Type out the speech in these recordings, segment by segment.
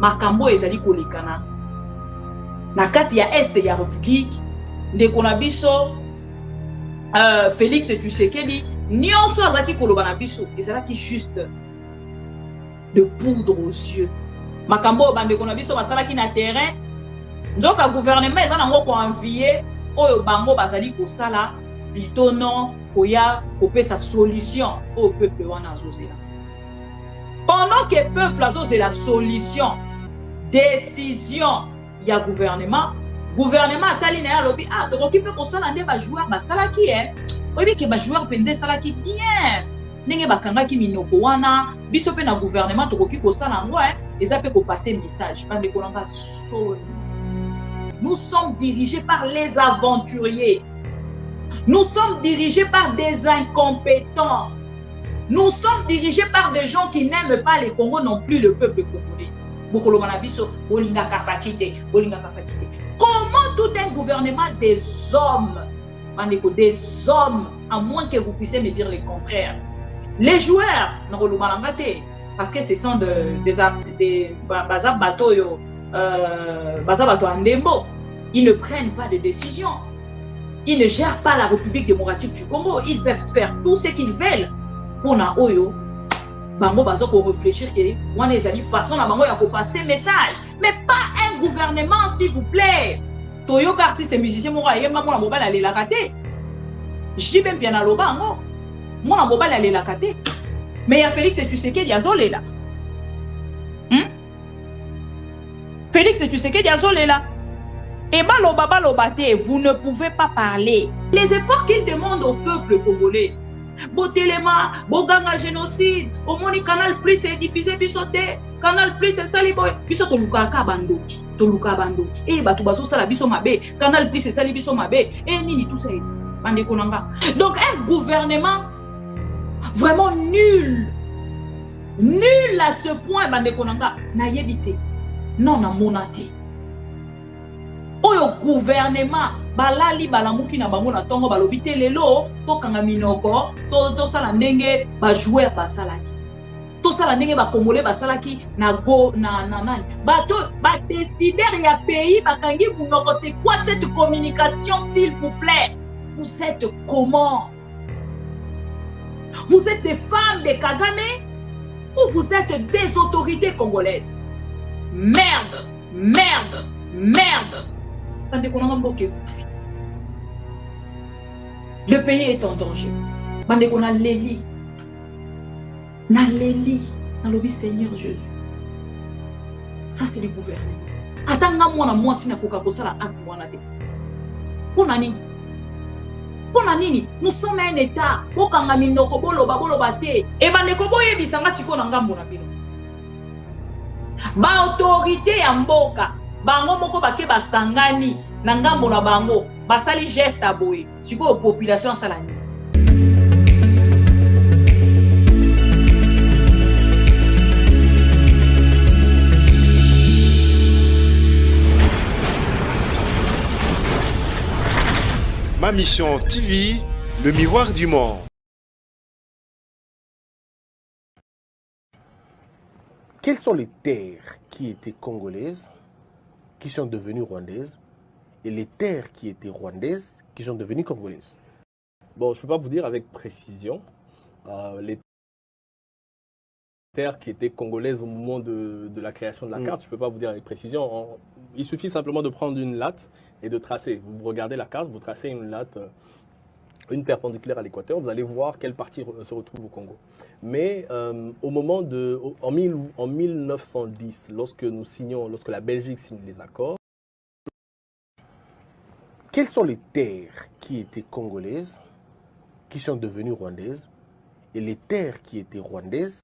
makambo ezali kolekana na kati ya est ya république ndeko na biso Félix Tshisekedi nyonso azaki koloba na biso ezalaki juste de poudre aux yeux. Makambo bandeko na biso basalaki na terrain nzoka gouvernement eza nango ko envier oyo bango bazali kosala bitono koya kopesa solution au peuple wana azozela. Pendant que peuple azozela solution décision ya gouvernement atali na ya lobi tokoki mpe kosala nde bajoueur basalaki oyebi ke bajoueur mpenza esalaki bien ndenge bakangaki minoko wana biso mpe na gouvernement tokoki kosala yango eza mpe kopase message bandeko nanga soni. Nous sommes dirigés par les aventuriers. Nous sommes dirigés par des incompétents. Nous sommes dirigés par des gens qui n'aiment pas les Congo non plus le peuple congolais. Comment tout un gouvernement des hommes, à moins que vous puissiez me dire le contraire. Les joueurs, parce que ce sont des bateaux, ils ne prennent pas de décision. Ils ne gèrent pas la République démocratique du Congo. Ils peuvent faire tout ce qu'ils veulent. Pour na oyo, bango bazo ko réfléchir que wana ezali façon na bango ya ko passer message, mais pas un gouvernement s'il vous plaît. Toyoka artiste et musicien moko ayemba mona mobala alela kate. Ji même bien na lobango. Mona mobala alela kate. Mais ya Félix Tshisekedi azolela. Félix Tshisekedi azolela. Et baloba te, vous ne pouvez pas parler. Les efforts qu'il demande au peuple congolais. Botelema, Boganga génocide, au moni Canal Plus est diffusé bisoté, Canal Plus est sali boy, biso toluka bandoki, eh batu baso sala biso mabe, Canal Plus est sali biso mabe, nini tout ça bande konanga. Donc un gouvernement vraiment nul à ce point bande konanga na yebite, non na monate. Oyo gouvernement balali balamuki na bango na tongo balobi te lelo tokanga minoko to sala ndenge ba joueur basalaki to sala ndenge ba congolais basalaki na go na nani bato ba décider ya pays bakangi munoko. C'est quoi cette communication s'il vous plaît? Vous êtes comment? Vous êtes des femmes de Kagame ou vous êtes des autorités congolaises? Merde. Le pays est en danger. Bandeko na leli. Na lobby Seigneur Jésus. Ça c'est le gouvernement. Atanga mwana mwasi na koka kosala acte wana te. Pona nini? Nous sommes un état. Bokanga minoko boloba te. E bandeko boyebisanga siko na ngambo na bino. Ba autorité ya mboka bango moko bake basangani na ngambo na bango basali geste aboye siko population salani. Ma Mission TV, le miroir du monde. Quelles sont les terres qui étaient congolaises, qui sont devenues rwandaises, et les terres qui étaient rwandaises, qui sont devenues congolaises? Bon, je ne peux pas vous dire avec précision. Les terres qui étaient congolaises au moment de la création de la carte, je ne peux pas vous dire avec précision. Il suffit simplement de prendre une latte et de tracer. Vous regardez la carte, vous tracez une latte, une perpendiculaire à l'équateur, vous allez voir quelle partie se retrouve au Congo. Mais au moment en 1910, lorsque la Belgique signe les accords. Quelles sont les terres qui étaient congolaises, qui sont devenues rwandaises, et les terres qui étaient rwandaises,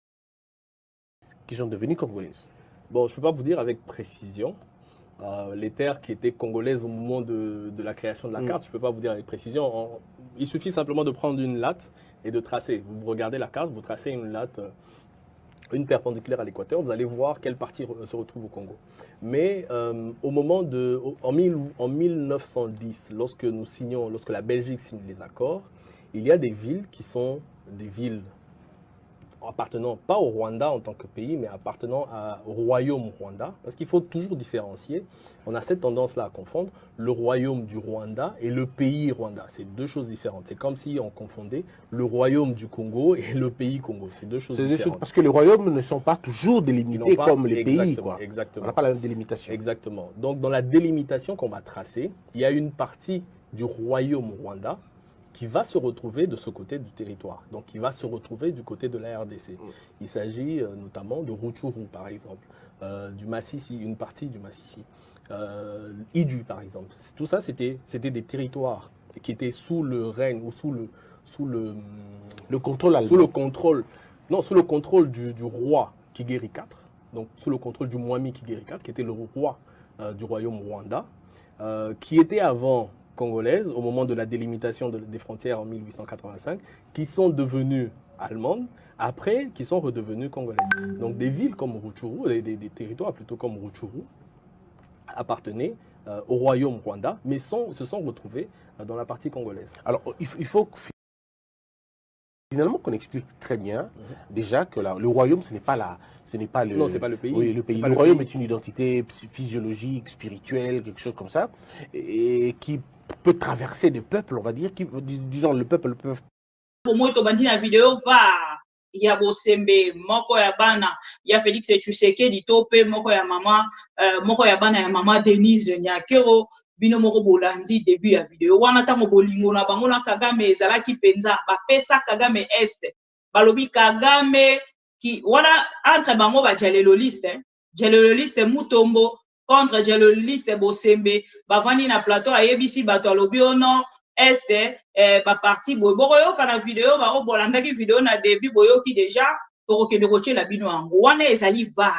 qui sont devenues congolaises? Bon, je ne peux pas vous dire avec précision. Les terres qui étaient congolaises au moment de la création de la carte, je ne peux pas vous dire avec précision. Il suffit simplement de prendre une latte et de tracer. Vous regardez la carte, vous tracez une latte, une perpendiculaire à l'équateur, vous allez voir quelle partie se retrouve au Congo. Mais au moment en 1910, lorsque la Belgique signe les accords, il y a des villes qui sont des villes appartenant pas au Rwanda en tant que pays, mais appartenant au royaume Rwanda, parce qu'il faut toujours différencier. On a cette tendance-là à confondre le royaume du Rwanda et le pays Rwanda. C'est deux choses différentes. C'est comme si on confondait le royaume du Congo et le pays Congo. C'est deux choses différentes. Parce que les royaumes ne sont pas toujours délimités comme les pays. Quoi. Exactement. On n'a pas la même délimitation. Exactement. Donc, dans la délimitation qu'on va tracer, il y a une partie du royaume Rwanda qui va se retrouver de ce côté du territoire. Donc, il va se retrouver du côté de la RDC. Il s'agit notamment de Rutshuru, par exemple, du Massissi, une partie du Massissi, Idju, par exemple. Tout ça, c'était des territoires qui étaient sous le règne ou sous le contrôle allemand. Sous le contrôle du roi Kigeri IV, donc sous le contrôle du Mwami Kigeri IV, qui était le roi du royaume Rwanda, qui était avant congolaise au moment de la délimitation des frontières en 1885, qui sont devenues allemandes, après qui sont redevenues congolaises. Donc des villes comme Rutshuru, des territoires plutôt comme Rutshuru, appartenaient au royaume Rwanda, mais se sont retrouvés dans la partie congolaise. Alors il faut finalement qu'on explique très bien déjà que le royaume, ce n'est pas le... Non, c'est pas le pays. Oui, le pays. Le royaume est une identité physiologique, spirituelle, quelque chose comme ça, et qui peut traverser des peuples, on va dire, disons le peuple peut... Pour moi, tu as dit la vidéo, va, il y a Bosembe, moko ya bana, il y a Félix Tshisekedi, tope, moko ya bana ya mama Denise Nyakero, bino moko bolandi début ya vidéo. Wana tango bolingo na bango na Kagame ezalaki penza, ba pesa Kagame Est, balobi Kagame qui wana entre bango ba jaleloliste, jaleloliste Mutombo contre jaleloliste Bosembe, bavani na plateau ayebisi bato alobi ono Est ba parti boyo kana vidéo ba obolandaki vidéo na début boyo ki déjà pour que de rocher la bino ango wana ezali va.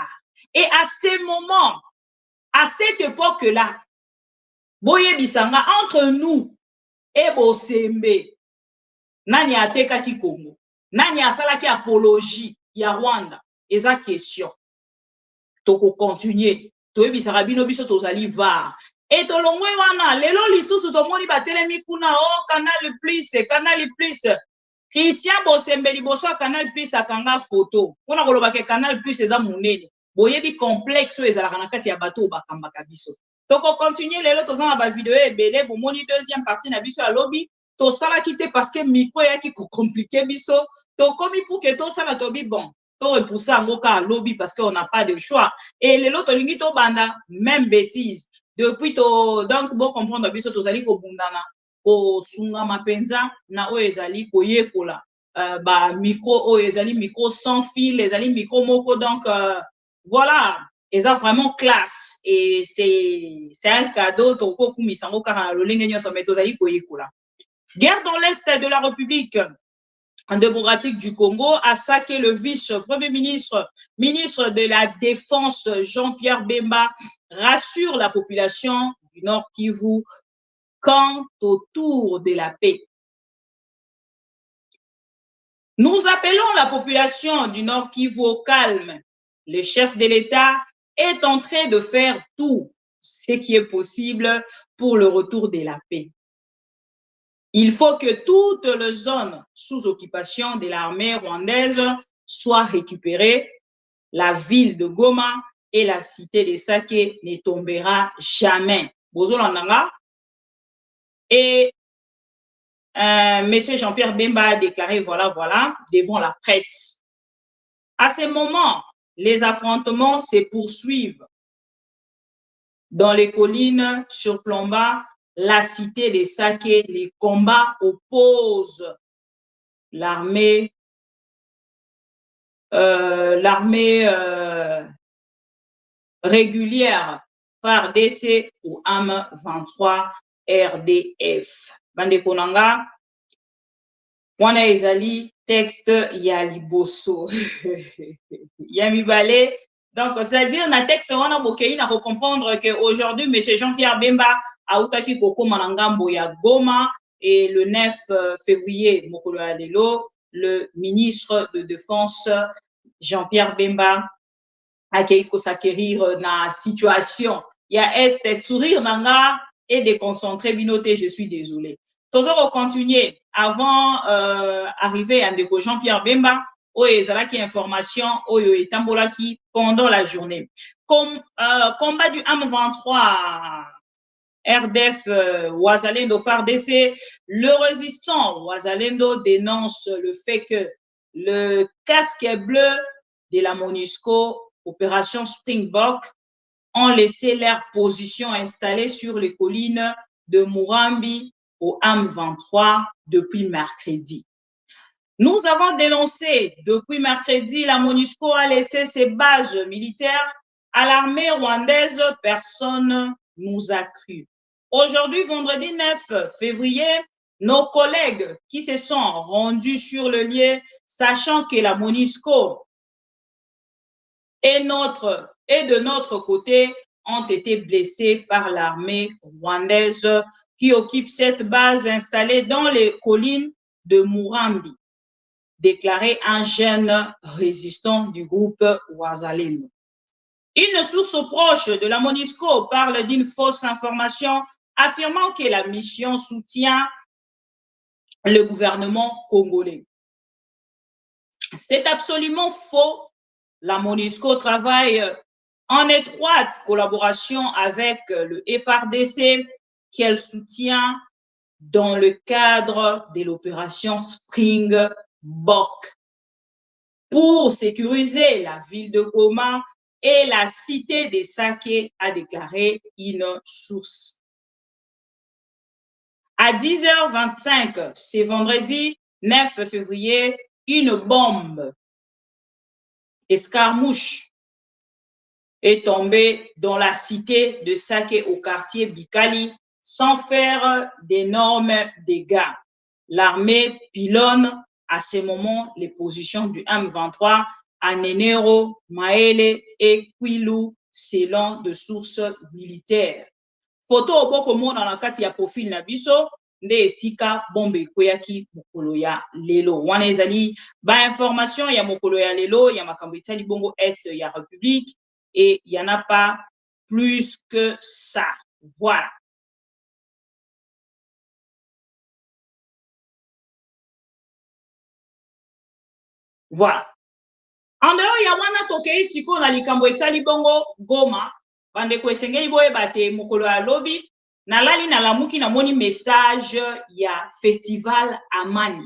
Et à ce moment, à cette époque-là, boye bisanga entre nous et Bosembe, nani ateka ki Congo, nani asalaki apologie ya Rwanda, eza question. Toko continuer, toye bisanga bino biso tozali va. Et tolongwe wana, lelo lisusu tomoni batelemi kuna o Canal Plus, Christian Bosembe liboso Canal Plus akanga photo. Kuna koloba ke Canal Plus eza monene. Boyebi complexe ezalaka na kati ya bato bakambaka biso. Toko continuer lelo tozana ba vidéo ebele bomoni deuxième partie na biso ya lobby to sala kité parce que micro yaki ko compliqué biso to komi pour que to sala to bi bon to repousser ngoka lobby parce qu'on n'a pas de choix et lelo to lingi to banda même bêtise depuis to donc bon comprendre biso to zali ko bundana ko sunga mapenza na o ezali ko yekola ba micro o ezali micro sans fil ezali micro moko donc voilà. Et ça vraiment classe et c'est un cadeau toko kumisango kaka lolinge nyoso metozali koyekola. Guerre dans l'est de la République démocratique du Congo a saqué le vice-premier ministre, ministre de la Défense Jean-Pierre Bemba rassure la population du Nord Kivu quant au tour de la paix. Nous appelons la population du Nord Kivu au calme. Le chef de l'État est en train de faire tout ce qui est possible pour le retour de la paix. Il faut que toutes les zones sous occupation de l'armée rwandaise soient récupérées. La ville de Goma et la cité de Sake ne tombera jamais. Et M. Jean-Pierre Bemba a déclaré voilà devant la presse. À ce moment, les affrontements se poursuivent dans les collines surplombant la cité de Sake. Les combats opposent l'armée régulière FARDC ou AM23 RDF. Bande konanga, wana ezali texte ya liboso. Ya mibale. Donc, c'est-à-dire, na texte wana bokei na comprendre que aujourd'hui, M. Jean-Pierre Bemba a outaki koko manangambo ya Goma et le 9 février, mokolo ya lelo, le ministre de Défense Jean-Pierre Bemba a kei ko s'acquérir na situation. Ya est sourire nanga et déconcentré binoté, je suis désolé. Toujours continuer avant arriver à Ndeko Jean-Pierre Bemba oyo ezalaki information oyo etambolaki pendant la journée. Comme combat du M23 RDF Ouazalendo FARDC, le résistant Ouazalendo dénonce le fait que le casque bleu de la MONUSCO, opération Springbok, ont laissé leur position installée sur les collines de Murambi au M23 depuis mercredi. Nous avons dénoncé depuis mercredi, la MONUSCO a laissé ses bases militaires à l'armée rwandaise. Personne nous a cru. Aujourd'hui, vendredi 9 février, nos collègues qui se sont rendus sur le lieu, sachant que la MONUSCO et de notre côté ont été blessés par l'armée rwandaise qui occupe cette base installée dans les collines de Murambi, déclaré un jeune résistant du groupe Ouazalendo. Une source proche de la MONUSCO parle d'une fausse information affirmant que la mission soutient le gouvernement congolais. C'est absolument faux. La MONUSCO travaille en étroite collaboration avec le FARDC qu'elle soutient dans le cadre de l'opération Springbok pour sécuriser la ville de Goma et la cité de Sake, a déclaré une source. À 10h25, ce vendredi 9 février, une bombe escarmouche est tombée dans la cité de Sake au quartier Bikali sans faire d'énormes dégâts. L'armée pilonne à ce moment les positions du M23 à Nenero, Maele et Kwilu selon de sources militaires. Photo oboko mona na kati ya profil na biso nde esika bombe ekweyaki mokolo ya lelo. Wana ezali ba information ya mokolo ya lelo ya makambo etali bongo est ya République et il y en a pas plus que ça. Voilà. Voilà. En dehors ya wana tokei siko na likambo etali bongo Goma, bandeko esengeli boyeba te mokolo ya lobi nalali na lamuki na moni message ya festival Amani.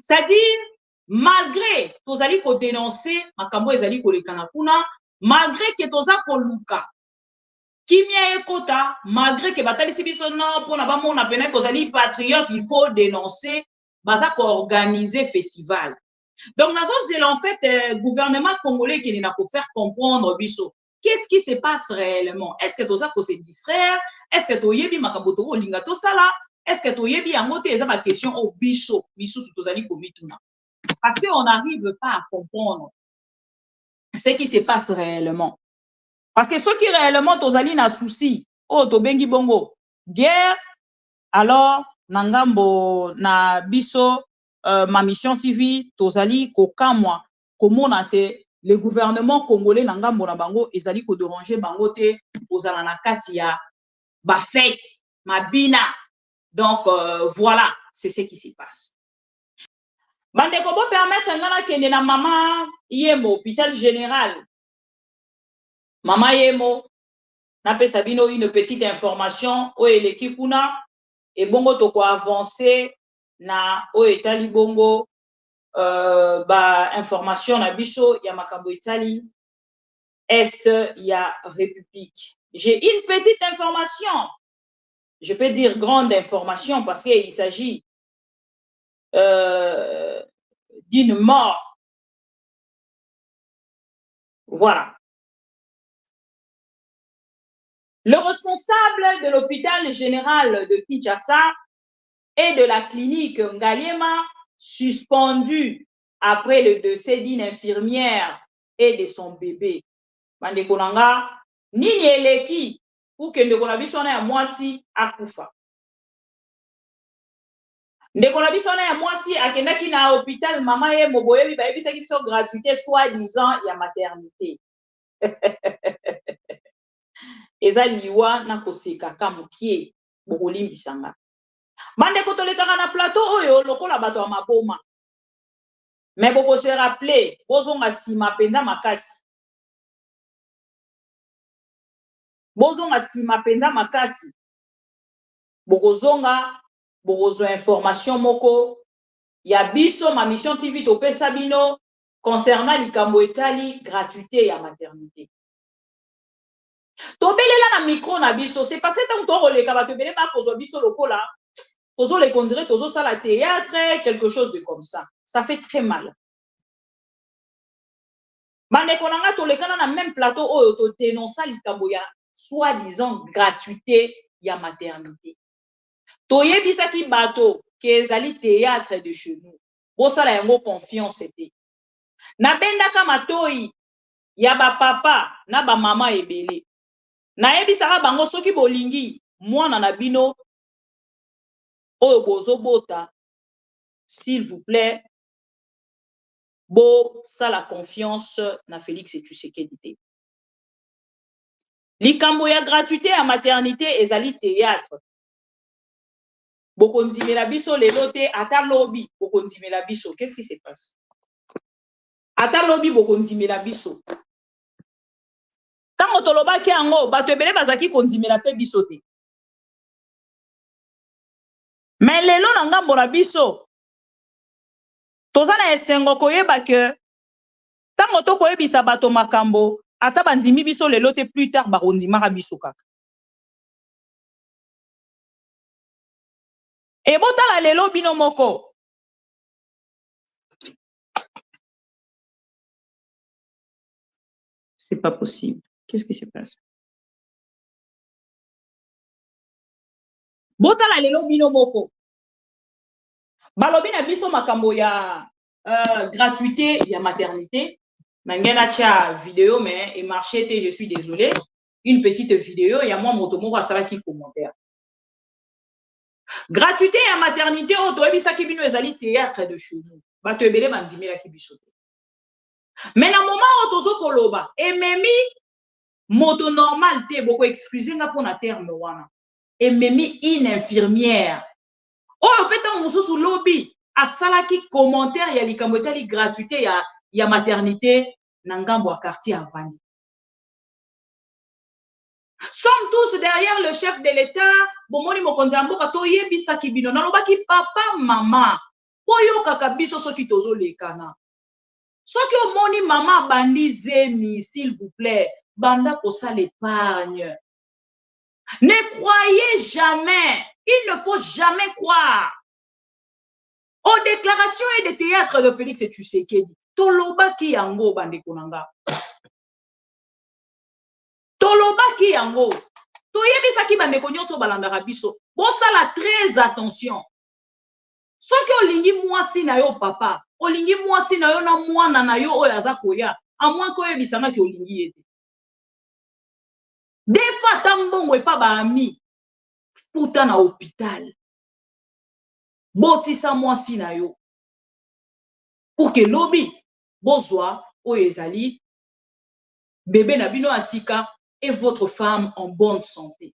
C'est-à-dire malgré tozali ko dénoncer makambo ezali kolekana kuna, malgré que toza koluka kimia ekota, malgré que batalisi biso non pona ba mona pena kozali patriote, il faut dénoncer baza ko organiser festival. Donc, en fait, gouvernement congolais qui n'a pas faire comprendre biso. Qu'est-ce qui se passe réellement? Est-ce que tu as se distraire? Est-ce que tu as yebi makaboto o lingato sala? Est-ce que tu as yebi amote eza ma question au biso? Biso tu tozali komituna. Parce qu'on n'arrive pas à comprendre ce qui se passe réellement. Parce que ceux qui réellement tozali na souci, oh to bengi bongo, guerre, alors nangambo na biso ma mission TV tozali kokamwa komona te le gouvernement congolais nangambo na bango ezali ko déranger bango te ozala na kati ya ba fête mabina. Donc voilà, c'est ce qui se passe. Bandeko bo permettre ngana kende na mama Yemo hôpital général. Mama Yemo na pesa bino une petite information o eleki kuna et bongo to ko avancer na o etali bongo ba information na biso ya makambo etali est ya République. J'ai une petite information, je peux dire grande information parce qu'il s'agit d'une mort. Voilà. Le responsable de l'hôpital général de Kinshasa et de la clinique Ngaliema, suspendu après le décès d'une infirmière et de son bébé. Bandeko nanga, nini eleki pour que ndeko na biso na ya mwasi akufa. Ndeko na biso na ya mwasi akendaki na hôpital mama ye moboyebi ba yebisaki biso gratuité soi-disant ya maternité. Eza liwa na koseka kamukie bokolimbisanga. Bandeko tolekaka na plateau oyo lokola bato ya maboma. Mais vous se rappeler, bozonga sima penza makasi. Bozonga sima penza makasi. Bokozonga, bokozo information moko. Ya biso ma mission TV topesa bino concernant likambo etali gratuité ya maternité. Tobelela na micro na biso, c'est parce que tant que les bato belé ba kozo biso lokola, tozo les condirait tozo ça la théâtre, quelque chose de comme ça. Ça fait très mal. Bande konanga to lekana na même plateau oyo to dénoncer likambo ya soi-disant gratuité ya maternité. Toyebisaki bato kezali théâtre de chez nous. Bosala yango confiance était. Na bendaka matoi ya ba papa na ba mama ebele. Na yebisaka bango soki bolingi mwana na bino oyo bozo bota, s'il vous plaît, bo sala confiance na Félix Tshisekedi. Likambo ya gratuité ya maternité ezali théâtre. Bokonzimela biso lelo te ata lobi bokonzimela biso. Qu'est-ce qui se passe? Ata lobi bokonzimela biso. Tango tolobaki yango bato ebele bazaki konzimela pe biso te. Mais lelo na ngambo na biso toza na esengo koyeba ke tango tokoyebisa bato makambo ata banzimi biso lelo te plus tard bakondimaka biso kaka. Et botala lelo bino moko. C'est pas possible. Qu'est-ce qui se passe? Botala lelo bino moko. Balobi na biso makambo ya gratuité ya maternité. Nangena tia vidéo mais et marché te, je suis désolé. Une petite vidéo, il y a moi motomo à sala qui commentaire. Gratuité ya maternité auto ebisa ki bino ezali théâtre de chez nous. Bato ebele bandimela ki biso. Mais na moment otozo koloba ememi moto normal te boko excuser nga pour na terme wana. Ememi une infirmière. Oh peta mususu lobby asalaki commentaire ya likambo etali gratuité ya maternité na ngambo ya quartier avani. Sommes tous derrière le chef de l'État. Bomoni mokonzi mboka to yebisa kibino nalobaki papa mama oyo kaka biso soki tozo lekana. Soki omoni mama bandi zemi s'il vous plaît banda ko ça l'épargne. Ne croyez jamais, il ne faut jamais croire aux déclarations et des théâtres de Félix Tshisekedi. Tolobaki yango bande konanga. Tolobaki yango. Toyebisaki bande konyoso balandaka biso. Bosala très attention. Soki olingi mwasi na yo papa, olingi mwasi na yo na mwana na yo oyo aza koya, a moins ko yebisanga ki olingi yete. Des fois tambongo epa ba ami futa na hôpital. Botisa mwasi na yo. Pour que lobi bozwa oyo ezali bébé na bino asika et votre femme en bonne santé.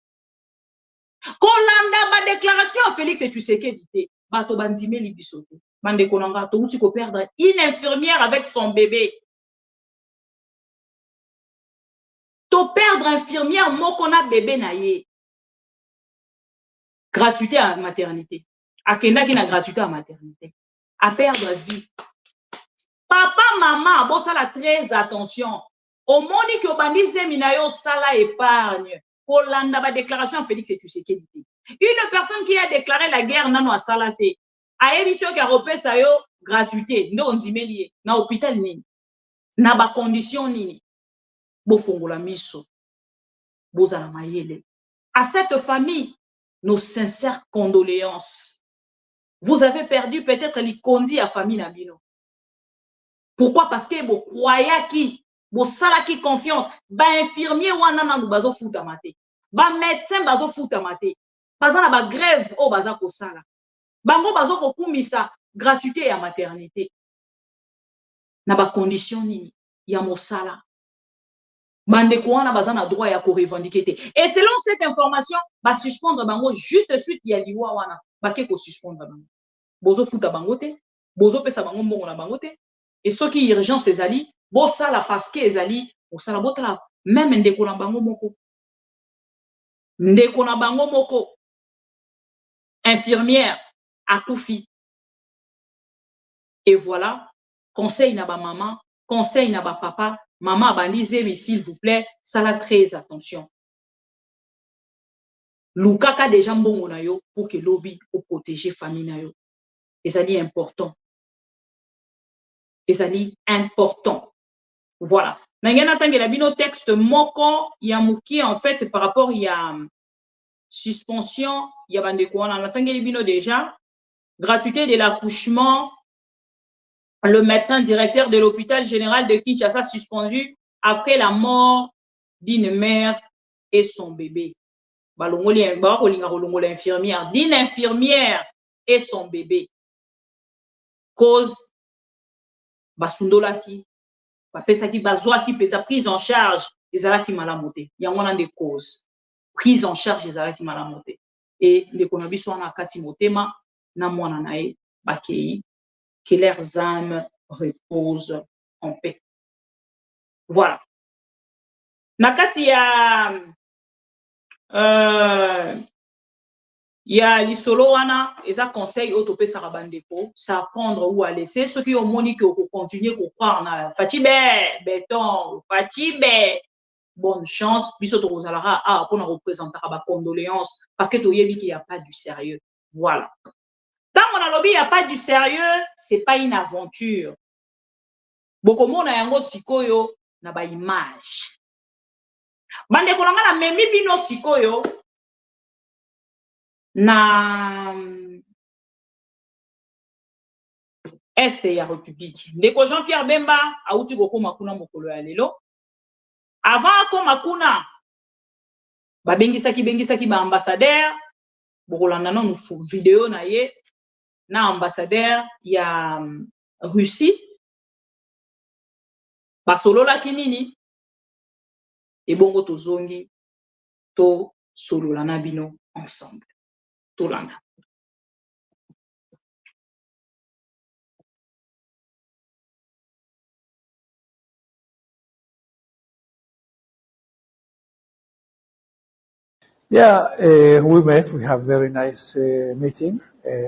Kolanda ba déclaration Félix Tshisekedi te bato bandimeli biso te. Bande konanga to uti ko perdre une infirmière avec son bébé. To perdre infirmière moko na bébé na ye. Gratuité à maternité. Akenda ki na gratuité à maternité. À perdre vie. Papa, maman, bon ça la très attention. Au monde qui obandi seminayo sala épargne. Kolanda ba déclaration Félix Tshisekedi. Une personne qui a déclaré la guerre nano a salate. A émission qui a repé sa yo gratuité. Ndo ondimeli na hôpital nini. Na ba condition nini. Bo fongola miso. Bozala mayele. À cette famille, nos sincères condoléances. Vous avez perdu peut-être les condi à famille Nabino. Pourquoi? Parce que vous croyez qui, vous salaki confiance, ba infirmier wana na bazo futa mate, ba médecin bazo futa mate, baza na ba grève o baza ko sala, bango bazo ko kumisa gratuité ya maternité, na ba condition nini ya mosala, bande ko wana baza na droit ya ko revendiquer te. Et selon cette information, ba suspendre bango juste suite ya liwa wana, ba ke ko suspendre bango. Bozo futa bango te, bozo pesa bango mbongo na bango te, et ce qui urgence ezali bo sala parce que ezali bo sala botala même ndeko na bango moko infirmière akufi. Et voilà, conseil na ba maman, conseil na ba papa, maman abandise, mais s'il vous plaît, ça la très attention. Lukaka déjà mbongo na yo pour que lobby pour protéger famille na yo. Et ça dit important. Et ça dit important. Voilà. Nangena tangela bino texte moko ya muki en fait par rapport il y a suspension, il y a bandeko wana tangeli bino déjà gratuité de l'accouchement. Le médecin directeur de l'hôpital général de Kinshasa suspendu après la mort d'une mère et son bébé. L'infirmière, d'une infirmière et son bébé. Cause basundolaki, bapesaki bazwaki peza prise en charge ezalaki malamote. Yangwana des causes. Prise en charge ezalaki malamote. Et les konabiso wana kati motema na mwana nae bakei. Que leurs âmes reposent en paix. Voilà. Nakati ya lisolo wana eza conseil autopé sarabandeko, ça apprendre ou à laisser ceux qui ont moni que continuer à croire na Fatibe béton Fatibe bonne chance biso to rosalara pour nous représenter ba condoléances parce que toyebi qu'il y a pas du sérieux. Voilà. Tant on a lobby, il n'y a pas du sérieux, c'est pas une aventure. Beaucoup de monde a yango sikoyo na ba image. Bande kolanga na memi bino sikoyo na este ya République. Ndeko Jean-Pierre Bemba auti kokoma kuna mokolo ya lelo. Avant koma kuna ba bengisaki ba ambassadeur bokolanda no vidéo na ye na ambassadeur ya Russie basolola kinini ebongo tozongi to solola na bino ensemble tolanda. Yeah, we met. We have very nice meeting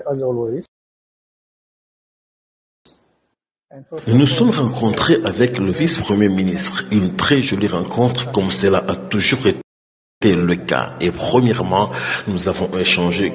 as always. Nous nous sommes rencontrés avec le vice-premier ministre. Une très jolie rencontre comme cela a toujours été le cas. Et premièrement, nous avons échangé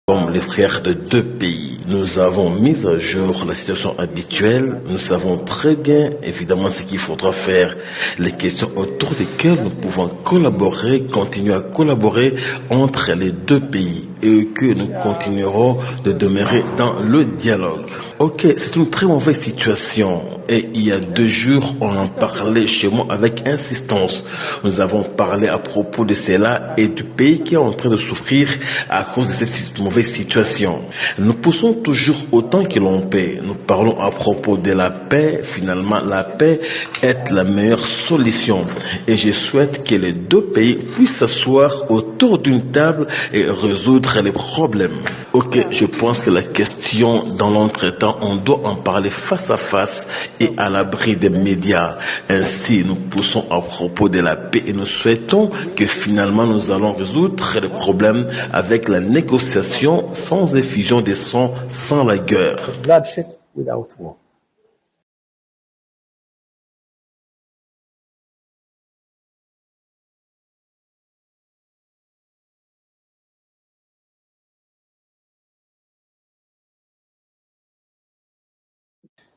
comme les frères de deux pays. Nous avons mis à jour la situation habituelle. Nous savons très bien, évidemment, ce qu'il faudra faire. Les questions autour desquelles nous pouvons collaborer, continuer à collaborer entre les deux pays et que nous continuerons de demeurer dans le dialogue. Ok, c'est une très mauvaise situation et il y a 2 jours, on en parlait chez moi avec insistance. Nous avons parlé à propos de cela et du pays qui est en train de souffrir à cause de cette mauvaise situation. Nous poussons toujours autant que l'on peut. Nous parlons à propos de la paix. Finalement, la paix est la meilleure solution et je souhaite que les deux pays puissent s'asseoir autour d'une table et résoudre les problèmes. Ok, je pense que la question dans l'entretemps, on doit en parler face à face et à l'abri des médias. Ainsi, nous poussons à propos de la paix et nous souhaitons que finalement nous allons résoudre les problèmes avec la négociation sans effusion de sang, sans la guerre. Bloodshed without war.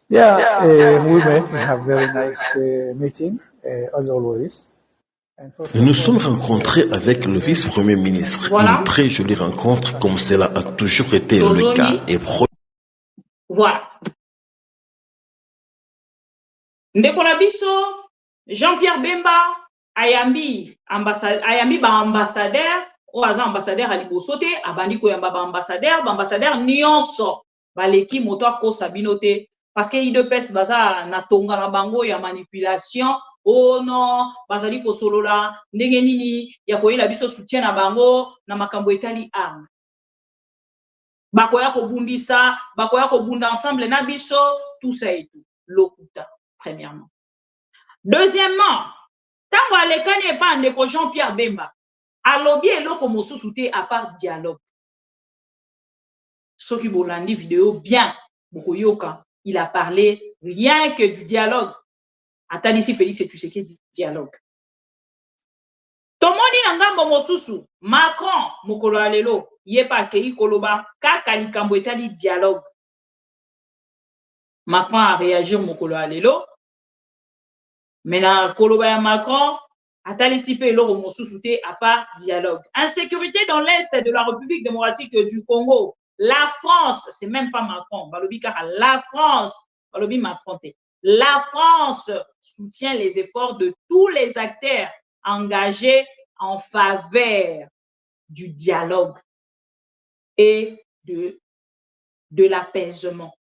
Yeah, we met. We have very nice meeting as always. Nous nous sommes rencontrés avec le vice-premier ministre. Voilà. Une très jolie rencontre comme cela a toujours été le cas. Et voilà. Ndeko na biso Jean-Pierre Bemba ayambi ba ambassadeur o aza ambassadeur a liboso te abandi ko yamba ba ambassadeur nyonso baleki moto akosa bino te parce que IDPS baza na tonga na bango ya manipulation. Oh non, bazali ko solola ndenge nini ya koyela biso soutien na bango na makambo etali arme. Bakoya ko bundisa, bakoya ko bunda ensemble na biso tout ça et tout. Lokuta, premièrement. Deuxièmement, tant que les n'est pas de Jean-Pierre Bemba, à lobby et l'eau comme sous-souté à part dialogue. Ce qui bolandi vidéo bien, il a parlé rien que du dialogue. Attends ici, Félix, et tu sais qu'il y a du dialogue. Tomoni nanga mosusu, Macron, mokolo alelo, yepa kei koloba, kaka likambo etali dialogue. Macron a réagi mokolo alelo. Maintenant, koloba ya Macron, atali sipe loro mosusu te à part dialogue. Insécurité dans l'Est de la République démocratique du Congo. La France, c'est même pas Macron, balobi car la France, balobi Macron te. La France soutient les efforts de tous les acteurs engagés en faveur du dialogue et de l'apaisement.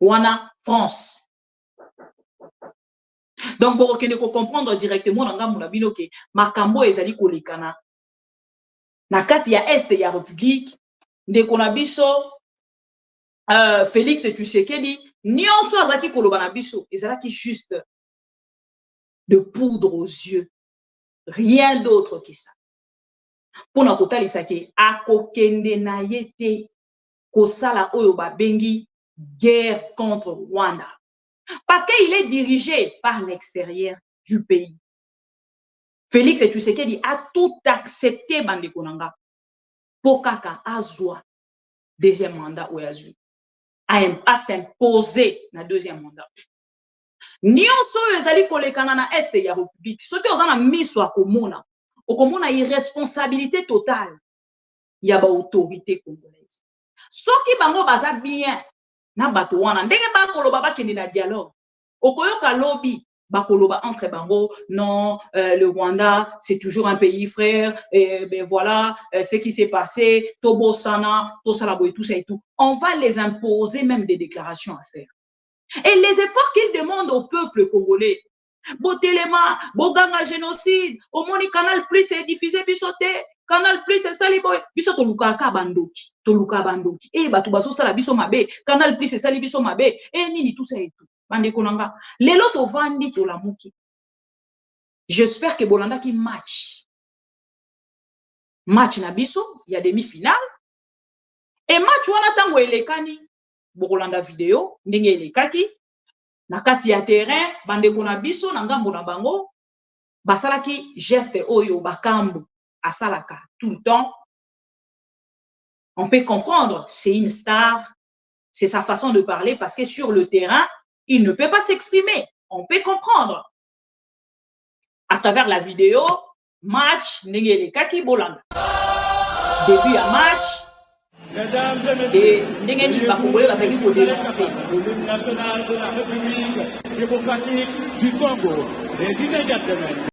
Wana France. Donc, pour que nous comprendre directement dans la Moulabino que Makambo ezali kolekana na kati ya Est ya République de konabiso Félix Tshisekedi nyonso azaki koloba na biso ezalaki juste de poudre aux yeux, rien d'autre que ça. Pour na kotalisa ke akokende na ye te kosala oyo babengi guerre contre Rwanda. Parce qu'il est dirigé par l'extérieur du pays. Félix Tshisekedi a tout accepté bandekonanga pour kaka azwa deuxième mandat ou azui à s'imposer na deuxième mandat. Nyonso ezali kolekana na Est ya République. Soki ozana miso akomona, okomona irresponsabilité totale ya ba autorité congolaise. Soki bango baza bien na bato wana ndenge bakoloba bakende na dialogue. Okoyoka lobby bakoloba entre bango non le Rwanda c'est toujours un pays frère et ben voilà ce qui s'est passé Tobo Sana Tosala et tout ça et tout. On va les imposer même des déclarations à faire. Et les efforts qu'ils demandent au peuple congolais. Botelema, Boganga génocide, au Moni Canal Plus est diffusé bisoté, Canal Plus est sali boy, biso toluka bandoki, toluka bandoki. Eh batu baso sala biso mabe, Canal Plus est sali biso mabe, eh nini tout ça et tout. Bande konanga. Lelo to vandi to la muki. J'espère que Bolanda qui match. Match na biso, il y a demi-finale. Et match wana tango elekani. Bokolanda vidéo ndenge elekaki na kati ya terrain bandeko na biso na ngambo na bango basalaki geste oyo bakambu asalaka tout le temps. On peut comprendre, c'est une star, c'est sa façon de parler parce que sur le terrain il ne peut pas s'exprimer. On peut comprendre à travers la vidéo match ndenge elekaki Bolanda début à match. Mesdames et messieurs, et l'hymne national de la République démocratique du Congo, les immédiatement.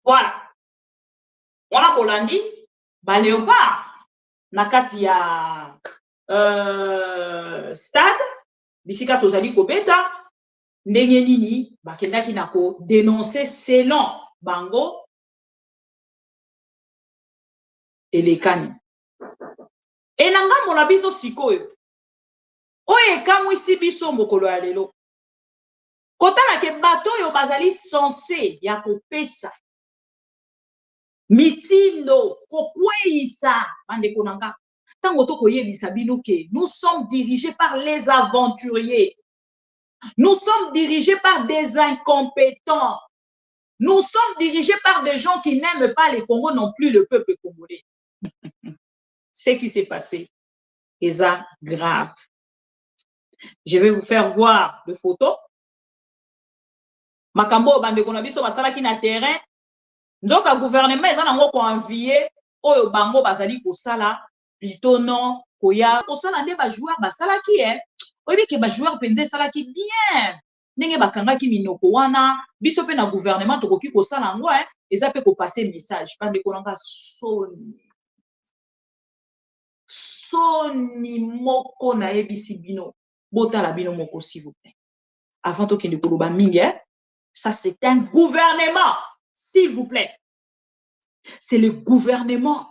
Voilà. On a Bolandi, Léopard, nakati ya stade, bisika tozali kobeta, ndenge nini, bakendaki nako dénoncer selon bango elekani. Et nanga mona biso sikoyo, oye kamwisi biso mokolo ya lelo. Kotala ke bato yo bazali censé ya kopesa mitindo kokweisa bandeko nanga tango to koyebisa bino ke nous sommes dirigés par les aventuriers, nous sommes dirigés par des incompétents, nous sommes dirigés par des gens qui n'aiment pas les Congo non plus le peuple congolais. Ce qui s'est passé est grave. Je vais vous faire voir des photos. Makambo bandeko na biso basalaki na terrain. Nzoka gouvernement eza nango ko envier oyo bango bazali kosala plutôt non koya osala nde ba joueur basalaki oyebi ke ba joueur penze salaki bien ndenge bakangaki minoko wana biso pe na gouvernement tokoki kosala yango eza pe kopase message bandeko nanga soni moko nayebisi bino botala bino moko s'il vous plaît avant tokende koloba mingi ça c'est un gouvernement s'il vous plaît c'est le gouvernement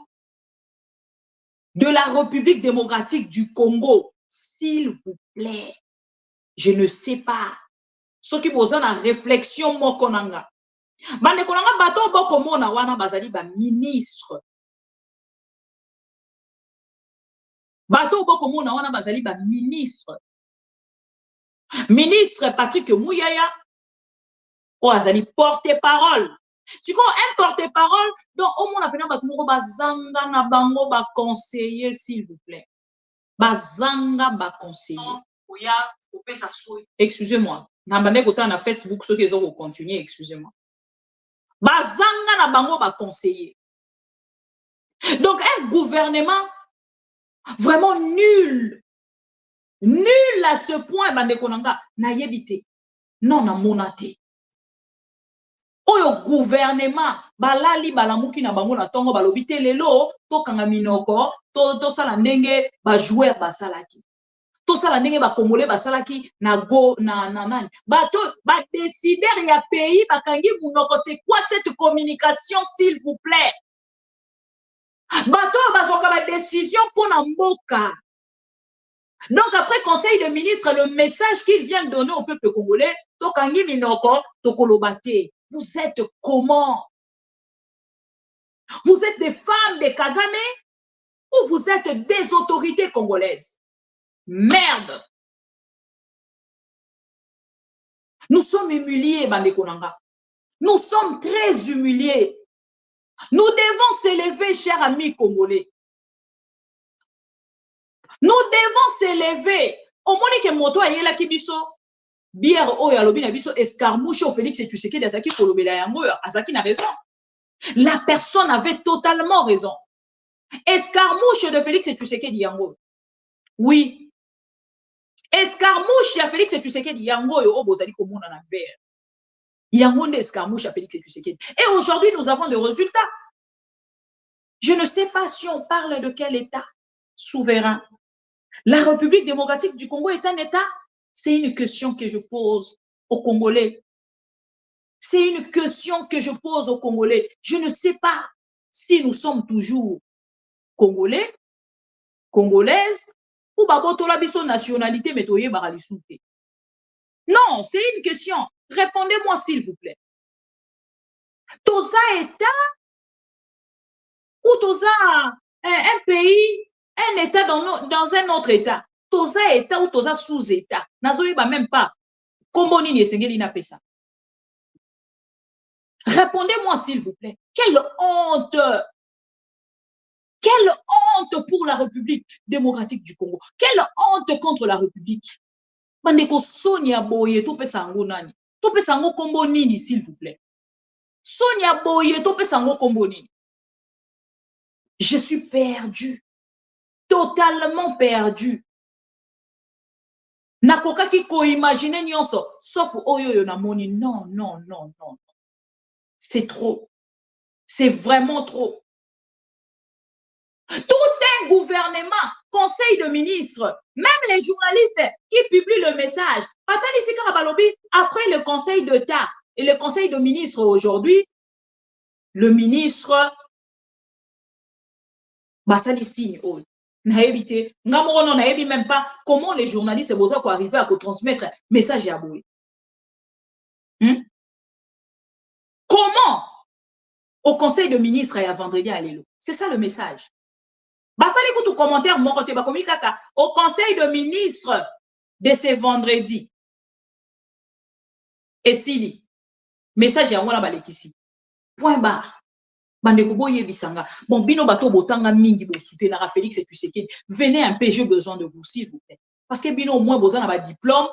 de la République démocratique du Congo s'il vous plaît je ne sais pas ce qui pose la réflexion moko nanga bandeko nanga bato bokomona wana bazali ba ministre bato bokomona wana bazali ba ministre Patrick Mouyaya o azali porte-parole siko un porte-parole donc au monde appena bato moko bazanga na bango ba conseiller s'il vous plaît bazanga ba conseiller oya opesa soy excusez-moi na bande kota na Facebook ceux qui ont continuer excusez-moi bazanga na bango ba conseiller donc un gouvernement vraiment nul à ce point bande konanga na yebite non na monate oyo gouvernement balali balamuki na bango na tongo balobite lelo tokanga minoko to sala ndenge ba joueur basalaki to sala ndenge ba congolais basalaki na go na nani bato ba décideur ya pays bakangi munoko c'est quoi cette communication s'il vous plaît bato bazoka ba décision pour na mboka. Donc après conseil de ministre le message qu'il vient de donner au peuple congolais tokangi minoko tokolobate. Vous êtes comment? Vous êtes des femmes de Kagame ou vous êtes des autorités congolaises? Merde! Nous sommes humiliés, Bandekonanga. Nous sommes très humiliés. Nous devons s'élever, chers amis congolais. Nous devons s'élever. Au moins que moto ayela kibiso. Bière oyo alobi na biso escarmouche au Félix Tshisekedi azaki kolobela yango azaki na raison. La personne avait totalement raison. Escarmouche de Félix Tshisekedi yango. Oui. Escarmouche ya Félix Tshisekedi yango yo obozali komona na vert. Yango nde escarmouche ya Félix Tshisekedi. Et aujourd'hui nous avons des résultats. Je ne sais pas si on parle de quel État souverain. La République démocratique du Congo est un État. C'est une question que je pose aux Congolais. C'est une question que je pose aux Congolais. Je ne sais pas si nous sommes toujours Congolais, Congolaises, ou babotola biso nationalité metoye baralisouté. Non, c'est une question. Répondez-moi s'il vous plaît. Toza État ou Toza un pays, un État dans un autre État. Toza État ou Toza sous-État. Nazoyeba même pas. Komboni ni esengeli na pesa. Répondez-moi s'il vous plaît. Quelle honte! Quelle honte pour la République démocratique du Congo. Quelle honte contre la République. Bandeko Sonia Boye to pesa ngo nani. To pesa ngo kombo nini s'il vous plaît. Sonia Boye to pesa ngo kombo nini. Je suis perdu. Totalement perdu. Nakoka ki ko imaginer nyonso sauf oyo na moni. Non, non, non, non. C'est trop. C'est vraiment trop. Tout un gouvernement, conseil de ministres, même les journalistes qui publient le message. Après le conseil d'État et le conseil de ministres aujourd'hui, le ministre Bassali signe. Naébité, Ngamoro n'aébi même pas comment les journalistes vont arriver à transmettre message à Boué. Comment au conseil de ministres et à vendredi à l'élo. C'est ça le message. Basali tout commentaire mon côté au conseil de ministres de ce vendredi. Et Sili, message à moi balekisi. Point barre. Bandeko boye bisanga. Bon bino bato botanga mingi bo soutenir Félix et Tshisekedi. Venez un peu, j'ai besoin de vous s'il vous plaît. Parce que bino au moins besoin d'avoir diplôme.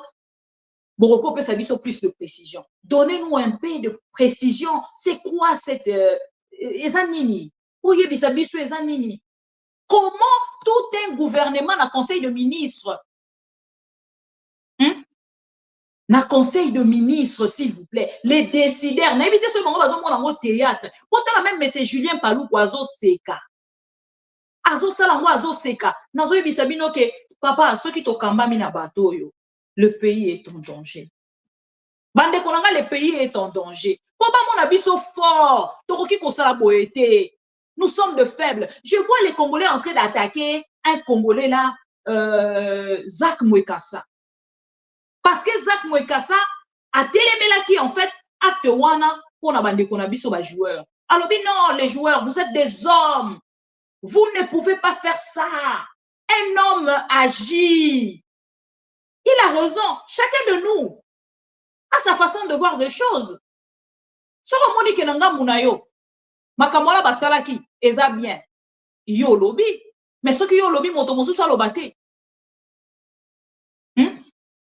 Boroko peut s'aviser plus de précision. Donnez-nous un peu de précision. C'est quoi cette ezanini? Oye bisabiso ezanini? Comment tout un gouvernement na conseil de ministres, na conseil de ministres, s'il vous plaît, les décideurs, n'évitez ce moment au théâtre. Pourtant, même M. Julien Palou, Azo Seka. Azo Salango, Azo Seka. Nazo Ibisabino ke, papa, ceux qui t'okamba mina bateau, le pays est en danger. Bande Konanga, le pays est en danger. Papa, mon abisso fort. Toroki Kosala Boete. Nous sommes de faibles. Je vois les Congolais en train d'attaquer un Congolais là, Zach Mwekassa. Parce que Zach Mwekassa a télémela qui en fait acte wana pour na bande konabiso ba joueurs. Alors non, les joueurs, vous êtes des hommes. Vous ne pouvez pas faire ça. Un homme agit. Il a raison. Chacun de nous a sa façon de voir des choses. Ce qu'on dit que nanga munayo, makamola basalaki, eza bien. Yo lobby, mais ce qui yo lobby motomosu soit lobate.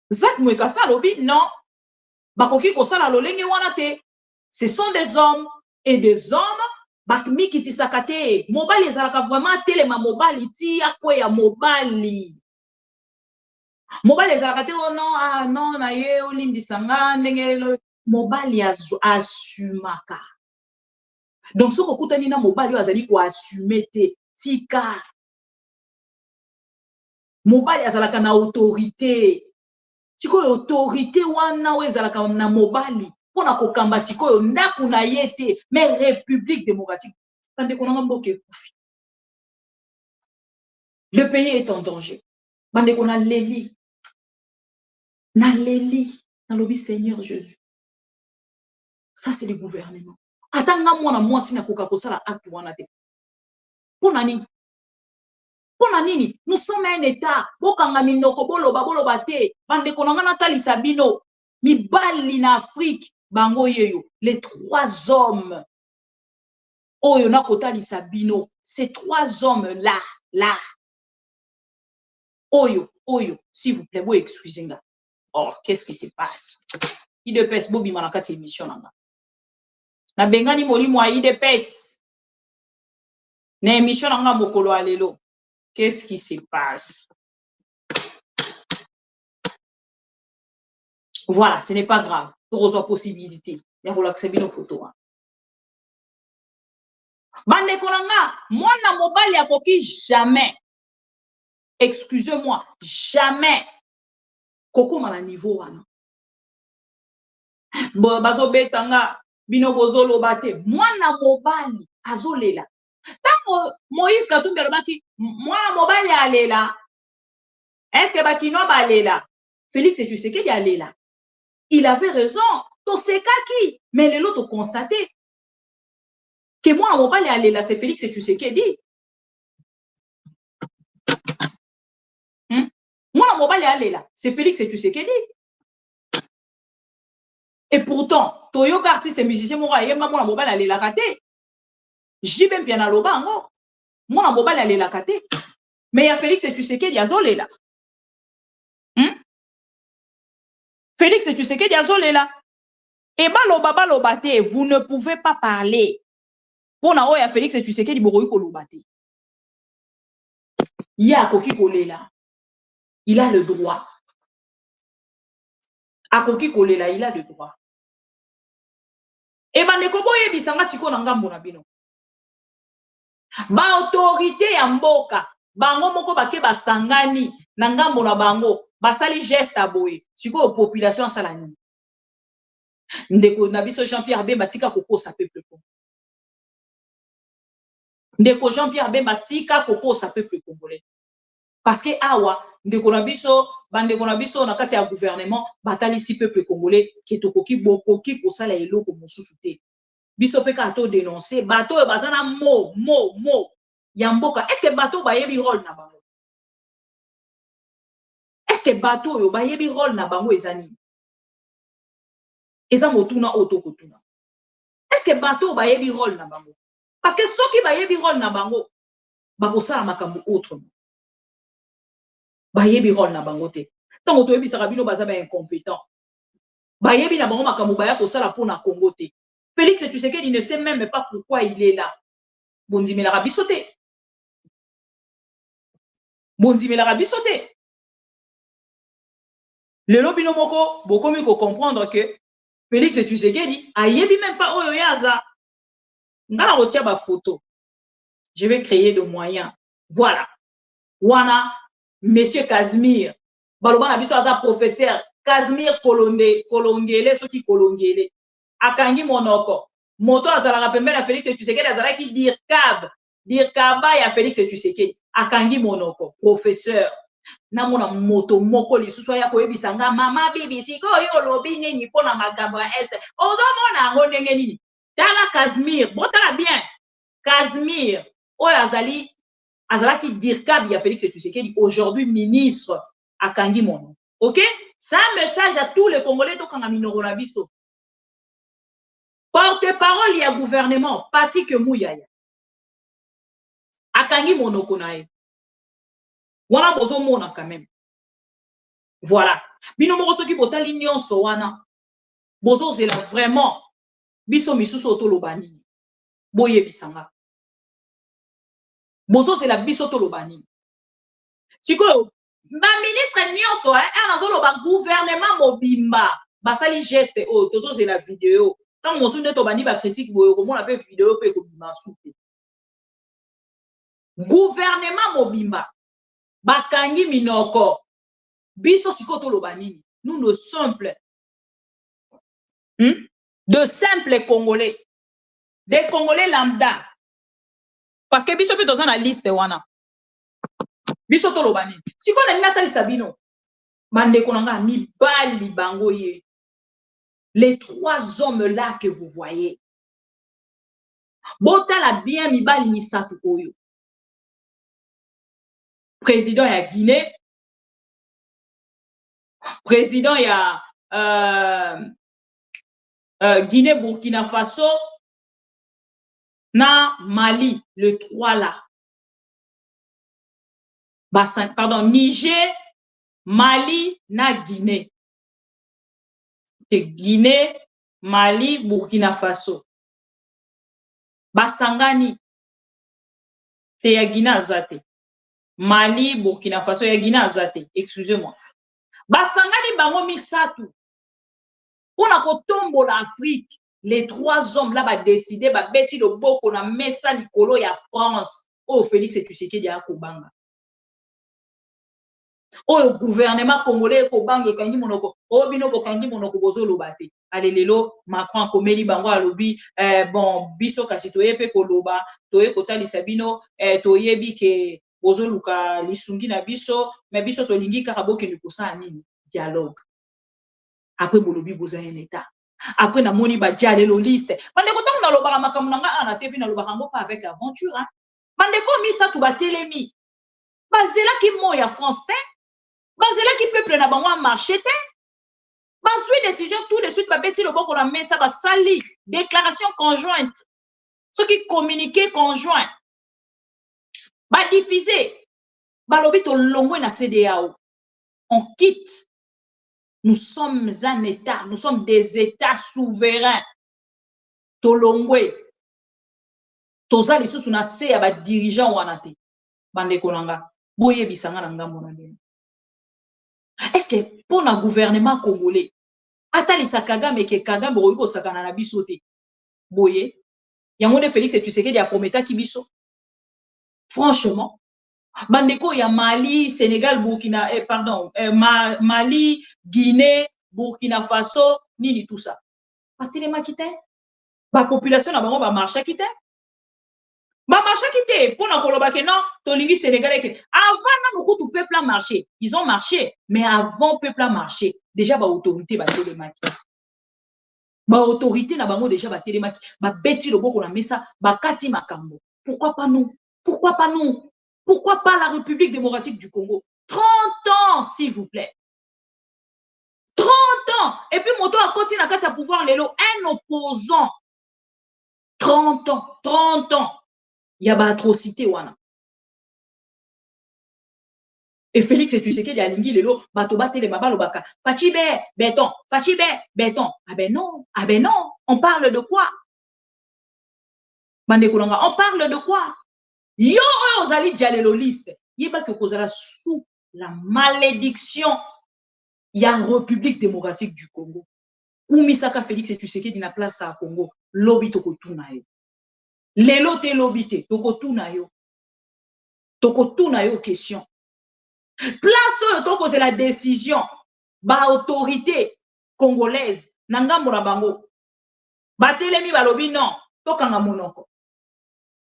Zach Mwekassa lobby, non. Bakoki kosala lolenge wana te. Ce sont des hommes et des hommes. Bakmi kiti sakate. Mobali ezalaka vraiment telema mobali ti akwe ya mobali. Mobali ezalaka te oh non ah non na ye olimbisanga ndenge mobali asumaka. Donc ce que na mobali azali ko assumer te tika. Mobali azalaka na autorité. Sikoyo autorité wana wezalaka na mobali pona kokamba sikoyo ndaku na yete mais République démocratique. Tande konanga mboke kufi. Le pays est en danger. Bande kona leli. Na leli, na lobi Seigneur Jésus. Ça c'est le gouvernement. Atanga mwana mwasi na koka kosala acte wana te. Pona nini? Pona nini? Nous sommes un état. Bokanga minoko boloba te. Bande konanga na talisa bino. Mibali na Afrique. Bango yeyo. Les 3 hommes. Oyo na kotalisa bino. Ces 3 hommes là. Oyo. S'il vous plaît, vous excusez-moi. Oh, qu'est-ce qui se passe? IDPS, Bobi Manakati émission nanga. Na bengani molimo a IDPS. Na émission nanga mokolo alelo. Qu'est-ce qui se passe? Voilà, ce n'est pas grave. Pour possibilité. Il y a relaxé nos photos. Bande konanga, moi na mobile ya koki jamais. Excusez-moi, jamais. Koko mala niveau wana. Bazo betanga bino bozolo bate. Mwana mobali azolela. Tango Moïse Katumbi alobaki mwana mobali alela. Est-ce que bakino balela? Félix Tshisekedi alela. Il avait raison. To sekaki, mais les autres constaté que mwana mobali alela c'est Félix Tshisekedi. Mwana mobali alela c'est Félix Tshisekedi. Et pourtant, Toyoka artiste et musicien mora yemba mwana mobali alela kate. Jibem piana lobango. Mwana mobali alela kate. Mais il y a Félix Tshisekedi azolela. Félix Tshisekedi azolela. Et baloba te, vous ne pouvez pas parler. Pour na oya Félix Tshisekedi boroyi koloba te. Ya koki kolela. Il a le droit. Akoki kolela, il a le droit. Et bandeko boye bisanga siko na ngambo na bino. Ba autorité ya mboka, bango moko bake basangani na ngambo na bango, basali geste aboye. Siko population sala nini. Ndeko na biso Jean-Pierre Bemba tika kokosa peuple congolais. Ndeko Jean-Pierre Bemba tika kokosa peuple congolais. Parce que awa ndeko na biso bandeko na biso na kati ya gouvernement batali si peuple congolais ki tokoki bokoki kosala eloko mosusu te. Biso peka ato dénoncer bato e bazana mo ya mboka. Est-ce que bato ba yebi rôle na bango? Est-ce que bato yo ba yebi rôle na bango ezani? Eza motuna auto kotuna. Est-ce que bato ba yebi rôle na bango? Parce que ceux qui ba yebi rôle na bango ba kosala makambo autrement. Bayebi rôle na bango te. Tango toyebi sarabino bazaba incompétent. Bayebi na bango makambo baya kosala pour na Congo te. Félix Tshisekedi ne sait même pas pourquoi il est là. Bondimela biso te. bondimelaka biso te. Lelo bino moko bokomi ko comprendre que Félix Tshisekedi ayebi même pas oyo yaza. Ngala kotia ba photo. Je vais créer de moyens. Voilà. Wana monsieur Casimir. Baloba na biso aza professeur Casimir Kolongele soki Kolongele. Akangi monoko. Moto azalaka pembeni na Félix Tshisekedi azalaki Dirkaba ya Félix Tshisekedi. Akangi monoko. Professeur. Namona moto moko lisusu ya koyebisa nga mama bibi sikoyo lobi nini pona makambo ya este. Ozomona ngo ndenge nini? Tala Casimir, botala bien. Casimir, oyo azalaki Dirkab ya Félix Tshisekedi, aujourd'hui ministre akangi mono. OK? C'est un message à tous les Congolais to kanga minoko na biso. Porte-parole ya gouvernement Patrick Muyaya. Akangi monoko na ye. Wana bozo mona quand même. Voilà. Bino moko soki botali nyonso wana. Bozo zela vraiment biso misusu otolobani. Boye bisanga. Bozo zela biso tolobani. Siko ba ministre nyonso nazoloba gouvernement mobimba basali geste tozo zela vidéo. Tant mosu nde tobani ba critique boyo komona pe vidéo pe ko bima soupe. Gouvernement mobimba bakangi minoko biso siko tolobani. Nous de simples Congolais, des Congolais lambda, parce que biso pe dans la liste wana biso tolobani siko na natali sabino bande konanga mibali bango ye, les trois hommes là que vous voyez botala bien mibali misatu oyo, président ya Guinée, président ya Guinée, Burkina Faso, na Mali, le 3 là. Pardon, Niger, Mali, na Guinée. Guinée, Mali, Burkina Faso. Basangani, te ya Guinée azate. Mali, Burkina Faso, ya Guinée azate. Excusez-moi. Basangani bango misatu. On a kotombo l'Afrique, les trois hommes là va décider va beti le boko na mesa likolo ya France. Oh Félix Tshisekedi ya kobanga. Oh le gouvernement congolais kobanga kangi monoko. Oh bino kangi monoko bozo lobate. Allez lelo Macron komeli bango alobi bon biso kasi toye pe koloba toye kotali sabino toyebi ke bozo luka lisungi na biso mais biso to lingi kaka boke ni kosa nini dialogue. Après bolobi boza un état. Après na moni ba dialelo liste. Bande ko tango na lobaka makambo nanga na TV na lobaka ngo pas avec aventure hein. Bande ko mi sa tu ba telemi. Bazela ki mo ya France te. Bazela ki peuple na bango marché te. Bazui décision tout de suite ba beti le boko na mesa ba sali déclaration conjointe. Ce qui communiqué conjoint. Ba diffuser. Ba lobi to longwe na CEDEAO. On quitte. Nous sommes un État, nous sommes des États souverains. Tolongwe. Toza lisusu na se ya ba dirigeant wana te. Bande konanga. Boye bisanga na ngambo na ndenge. Est-ce que pour un gouvernement congolais, atali Kagame ke Kagame boyiko sakana na biso te. Boye. Yango de Félix Tshisekedi a prometa ki biso. Franchement, bandeko ya Mali, Sénégal, Burkina, Mali, Guinée, Burkina Faso, nini tout ça. Ba telema kite. Ba population na bango ba marcha kite. Ba marcha kite pour na koloba ke non, tolingi Sénégalais ke. Avant na beaucoup de peuple a marché. Ils ont marché, mais avant peuple a marché, déjà ba autorité ba telema kite. Ba autorité na bango déjà ba telema kite. Ba beti loboko na mesa, ba kati makambo. Pourquoi pas nous? Pourquoi pas nous? Pourquoi pas la République démocratique du Congo? 30 ans, s'il vous plaît. 30 ans. Et puis, Moto a continué à pouvoir l'élo. Un opposant. 30 ans. 30 ans. Il y a une atrocité. Wana. Et Félix Tshisekedi a lingi l'élo. Bato bate les mabalo baka. Fachibe, béton. Fachibe, béton. Ah ben non. Ah ben non. On parle de quoi? On parle de quoi? Yo ozali dialelo liste. yeba que kozala sous la malédiction ya République démocratique du Congo. Kumisaka Félix Tshisekedi na place à Congo, lobi tokotuna yo. Lelo te lobi te, tokotuna yo. Tokotuna yo question. Place toko c'est la décision ba autorité congolaise nangambo na bango. Batelemi balobi non, tokanga monoko.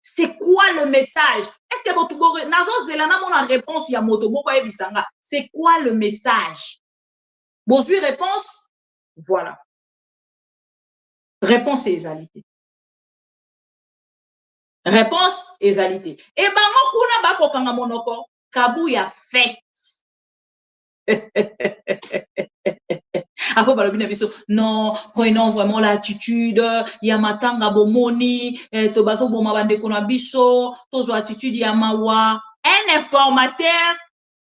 C'est quoi le message? Est-ce que votre nazo zelana mon réponse ya moto moko ebisanga? C'est quoi le message? Bozui réponse? Voilà. Réponse et égalité. Réponse égalité. Et bango kuna bako kanga monoko kabuya fait. Après balobi na biso non, prenons vraiment l'attitude ya matanga bomoni to baso boma bande kona biso tozo attitude ya mawa. Un informateur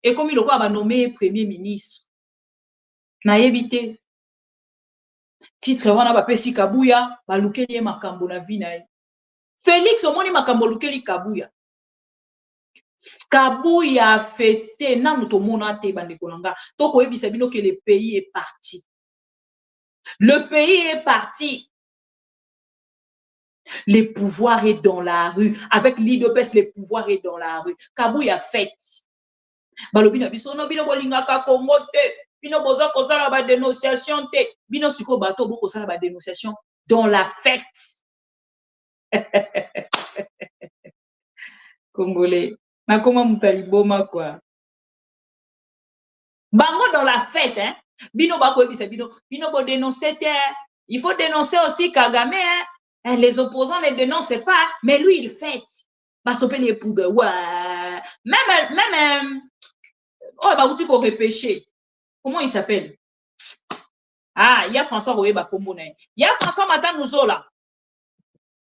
et comme il a ba nommé premier ministre. Na yebite titre wana ba pesi kabuya ba lukeli makambo na vie na ye. Félix omoni makambo lukeli kabuya. Kabuya fêté nanu to mona te bande konanga. Toko yebisa bino que le pays est parti. Le pays est parti. Le pouvoir est dans la rue. Avec l'IDPS, le pouvoir est dans la rue. Kabuya fête. Balobi na biso no bino bolinga ka Congo te. Bino boza kozala ba dénonciation te. Bino siko bato boko sala ba dénonciation dans la fête. Congolais. Na koma mutaliboma quoi. Bango dans la fête, hein. Bino bako ebisa bino bo dénoncer te. Il faut dénoncer aussi Kagame, hein. Les opposants ne dénoncent pas, mais lui il fête. Basopé les poudres. Ouais. Même oh bah tu qu'on repêcher. Comment il s'appelle? Ah, il y a François Royeba Kombo na. Il y a François Matanouzola.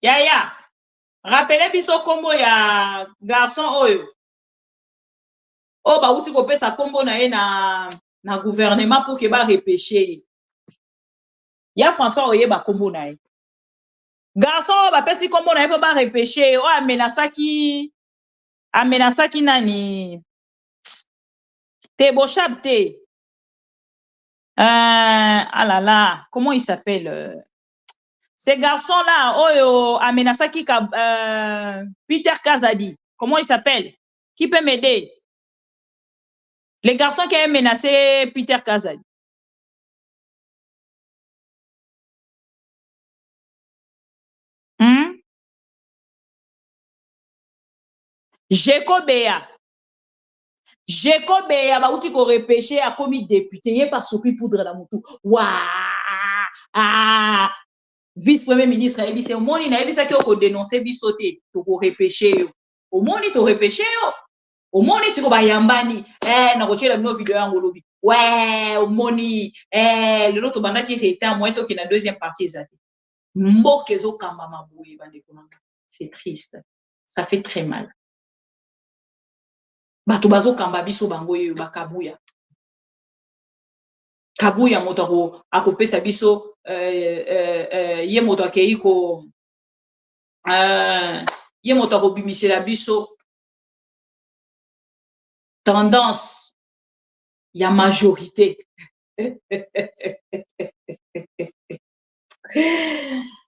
Ya. Rappelez biso Kombo ya garçon oyo. Oh bah tu qu'on sa Kombo na gouvernement pour que ba repêcher. Il y a François Royeba Kombo na. Garçon ba pesi Kombo na pour ba repêcher. Oh amenasaki nani. Te bochab te. Ah là là, comment il s'appelle? Ces garçons-là, oh, amenasaki Peter Kazadi. Comment il s'appelle? Qui peut m'aider? Les garçons qui ont menacé Peter Kazadi. Jekobea, bah, où tu ko repêché a commis député, il pas sopi poudre dans moutou. Ah, vice-premier ministre, il dit c'est au monde, il a dit ça qu'il faut dénoncer bisoté, tu ko repêché. Au monde, tu repêché. Au monde, c'est comme Yambani. Na koche la no vidéo en lobby. Ouais, au monde, le l'autre banda qui était en moins qui na deuxième partie zati. Mbokezo kambama boué bande konanga. C'est triste. Ça fait très mal. Bato bazo kamba biso bango yo bakabuya. Kabuya moto akopesa biso ye moto akeiko ye moto akobimisela biso tendance ya majorité.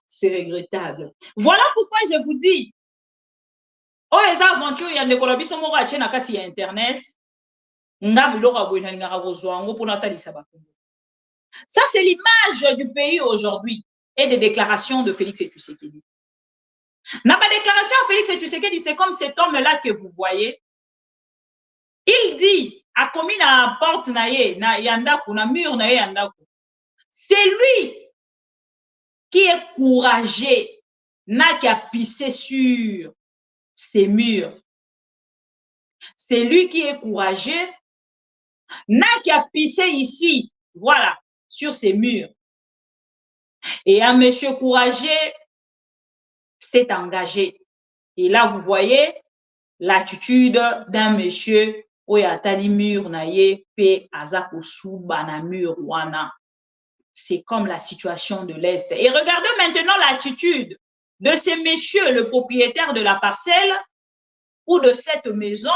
C'est regrettable. Voilà pourquoi je vous dis oh, les aventures, il y a des collaborations qui sont na kati ya internet. Ça, c'est l'image du pays aujourd'hui et des déclarations de Félix Tshisekedi. Dans ma déclaration, Félix Tshisekedi, c'est comme cet homme-là que vous voyez. Il dit, à commis na porte na ye, na yandaku, na mur na ye yandaku. C'est lui qui est courageux, n'a qu'à pisser sur ces murs. C'est lui qui est courageux, n'a qu'à pisser ici, voilà, sur ces murs. Et un monsieur courageux s'est engagé. Et là, vous voyez l'attitude d'un monsieur oyatali mur na ye pe azakosu bana mur wana. C'est comme la situation de l'Est. Et regardez maintenant l'attitude de ce monsieur, le propriétaire de la parcelle ou de cette maison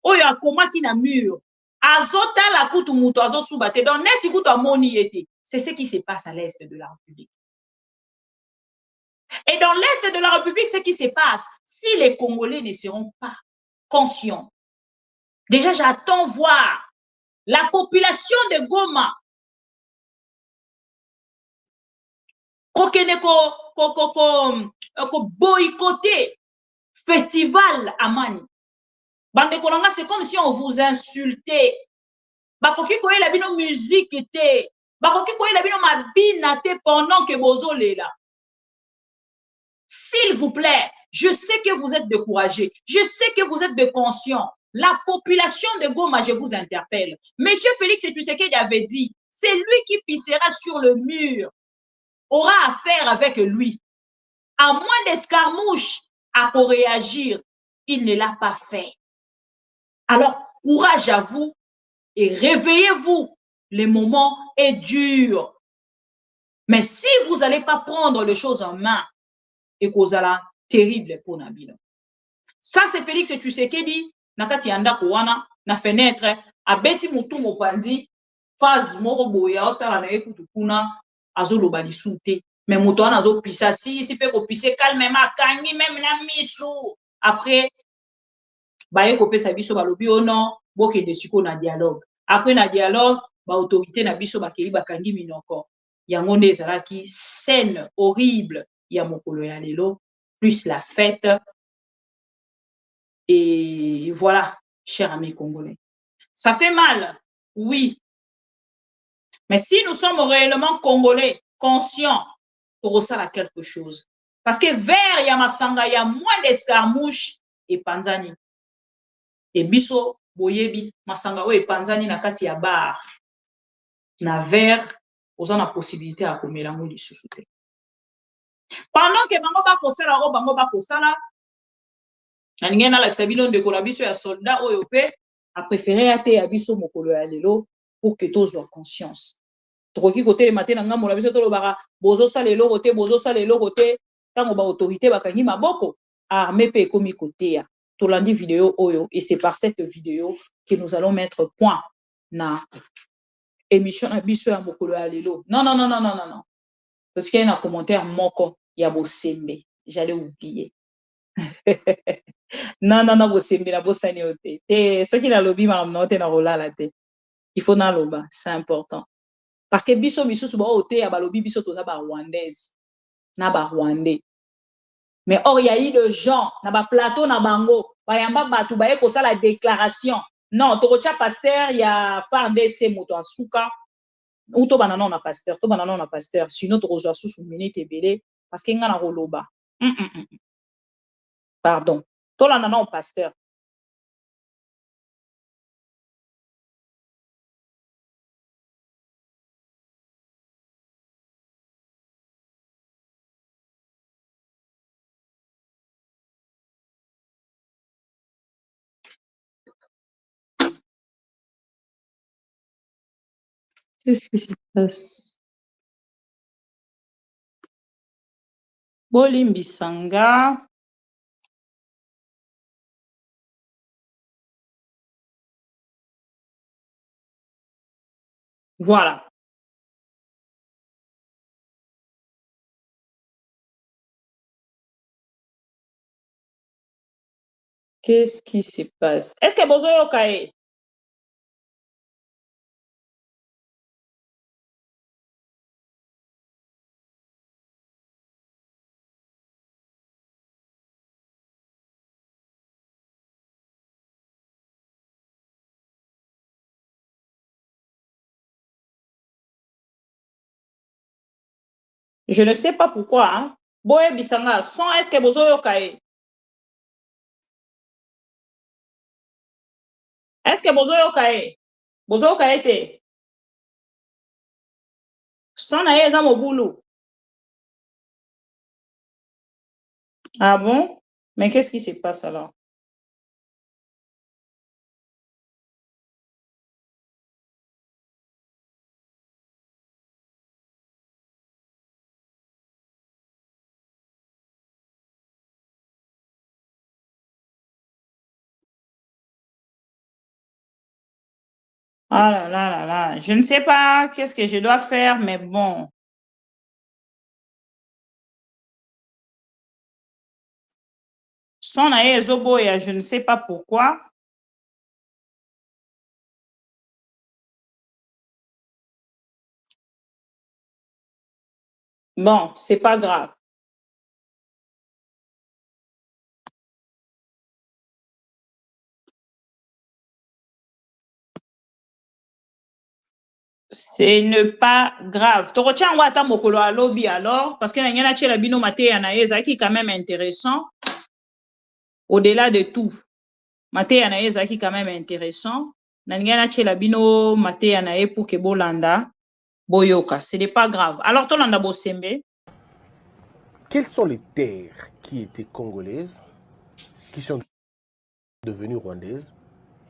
oyo akomaki na mur azotala kutu mutu azosuba te donc neti kutu amoni ye te. C'est ce qui se passe à l'est de la République. Et dans l'est de la République, ce qui se passe, si les Congolais ne seront pas conscients, déjà j'attends voir la population de Goma boycotter festival Amani. Bande Kolanga, c'est comme si on vous insultait. Bakoki koyela bino musique te. Bakoki koyela bino mabina te pendant que bozo lela. S'il vous plaît, je sais que vous êtes découragés. Je sais que vous êtes de conscients. La population de Goma, je vous interpelle. Monsieur Félix Tshisekedi avait dit, c'est lui qui pissera sur le mur, aura affaire avec lui. À moins d'escarmouches à pour réagir, il ne l'a pas fait. Alors, courage à vous et réveillez-vous. Le moment est dur. Mais si vous n'allez pas prendre les choses en main, et cause la terrible pour Nabino. Ça, c'est Félix Tshisekedi, nakati yanda kouana, na fenêtre, abeti mutu mopandi, phase moko boya, otala na ekutu kuna, azolo balisute. Mais mutu wana azo pisa, si pe ko pise calmement, kangi même na misu. Après, baye ko pesa biso balobi ono, boke desiko na dialogue. Après na dialogue, ba autorité na biso bakei bakangi minoko. Yango nde ezalaki scène horrible ya mokolo ya lelo, plus la fête. Et voilà, chers amis congolais. Ça fait mal, oui. Mais si nous sommes réellement congolais, conscients, pour ça quelque chose. Parce que vers Yamasanga, il y a moins d'escarmouches et panzani. Et biso, boyebi, masanga et panzani na kati ya bar. Na vers, aux en a possibilité à commettre l'amour du sous-souté. Pendant que bango ba kosala o bango ba kosala, na ningena la sabino de kolabiso ya soldat oyo pe a préféré ate ya biso mokolo ya lelo pour que tous soient conscience. Tokoki côté le matin na ngambo la biso to lobaka bozo sala eloko te bozo sala eloko te tango ba autorité bakangi maboko armée pe komi côté ya tolandi vidéo oyo et c'est par cette vidéo que nous allons mettre point na émission na biso ya mokolo ya lelo. Non non non non non non non. Parce qu'il y a un commentaire moko ya bosembe, j'allais oublier. Non non non bosembe na bosani ote. Et ce qui na lobi ma note na rola la te. Il faut na loba, c'est important. Parce que biso bisusu ba ote ya balobi biso toza ba rwandaise. Na ba rwandais. Mais or il y a eu le gens na ba plateau na bango, ba yamba batu ba eko la déclaration. Non, torocha pasteur ya FARDC moto asuka. Ou to banana na pasteur, to banana na pasteur, sinon to rejoa sous minute ebele parce que nga na roloba. Pardon. To la nana au pasteur. Qu'est-ce qui se passe? Bolimbisanga. Voilà. Qu'est-ce qui se passe? Est-ce que Bozo Yokae? Je ne sais pas pourquoi. Hein? Boye Bisanga, son est-ce que Bozo Yokae? Est-ce que Bozo Yokae? Bozo Yokae te? Son aye eza mobulu. Ah bon? Mais qu'est-ce qui se passe alors? Ah là là là là. Je ne sais pas qu'est-ce que je dois faire, mais bon. Son aye ezoboya, je ne sais pas pourquoi. Bon, c'est pas grave. Ce n'est pas grave. Torocha ngwata mokolo a lobby alors, parce que na nyana chela bino mateya na yeza qui quand même intéressant. Au-delà de tout. Mateya na yeza qui quand même intéressant. Na nyana chela bino mateya na ye pour que bolanda boyoka. Ce n'est pas grave. Alors tolanda bosembe. Quelles sont les terres qui étaient congolaises, qui sont devenues rwandaises,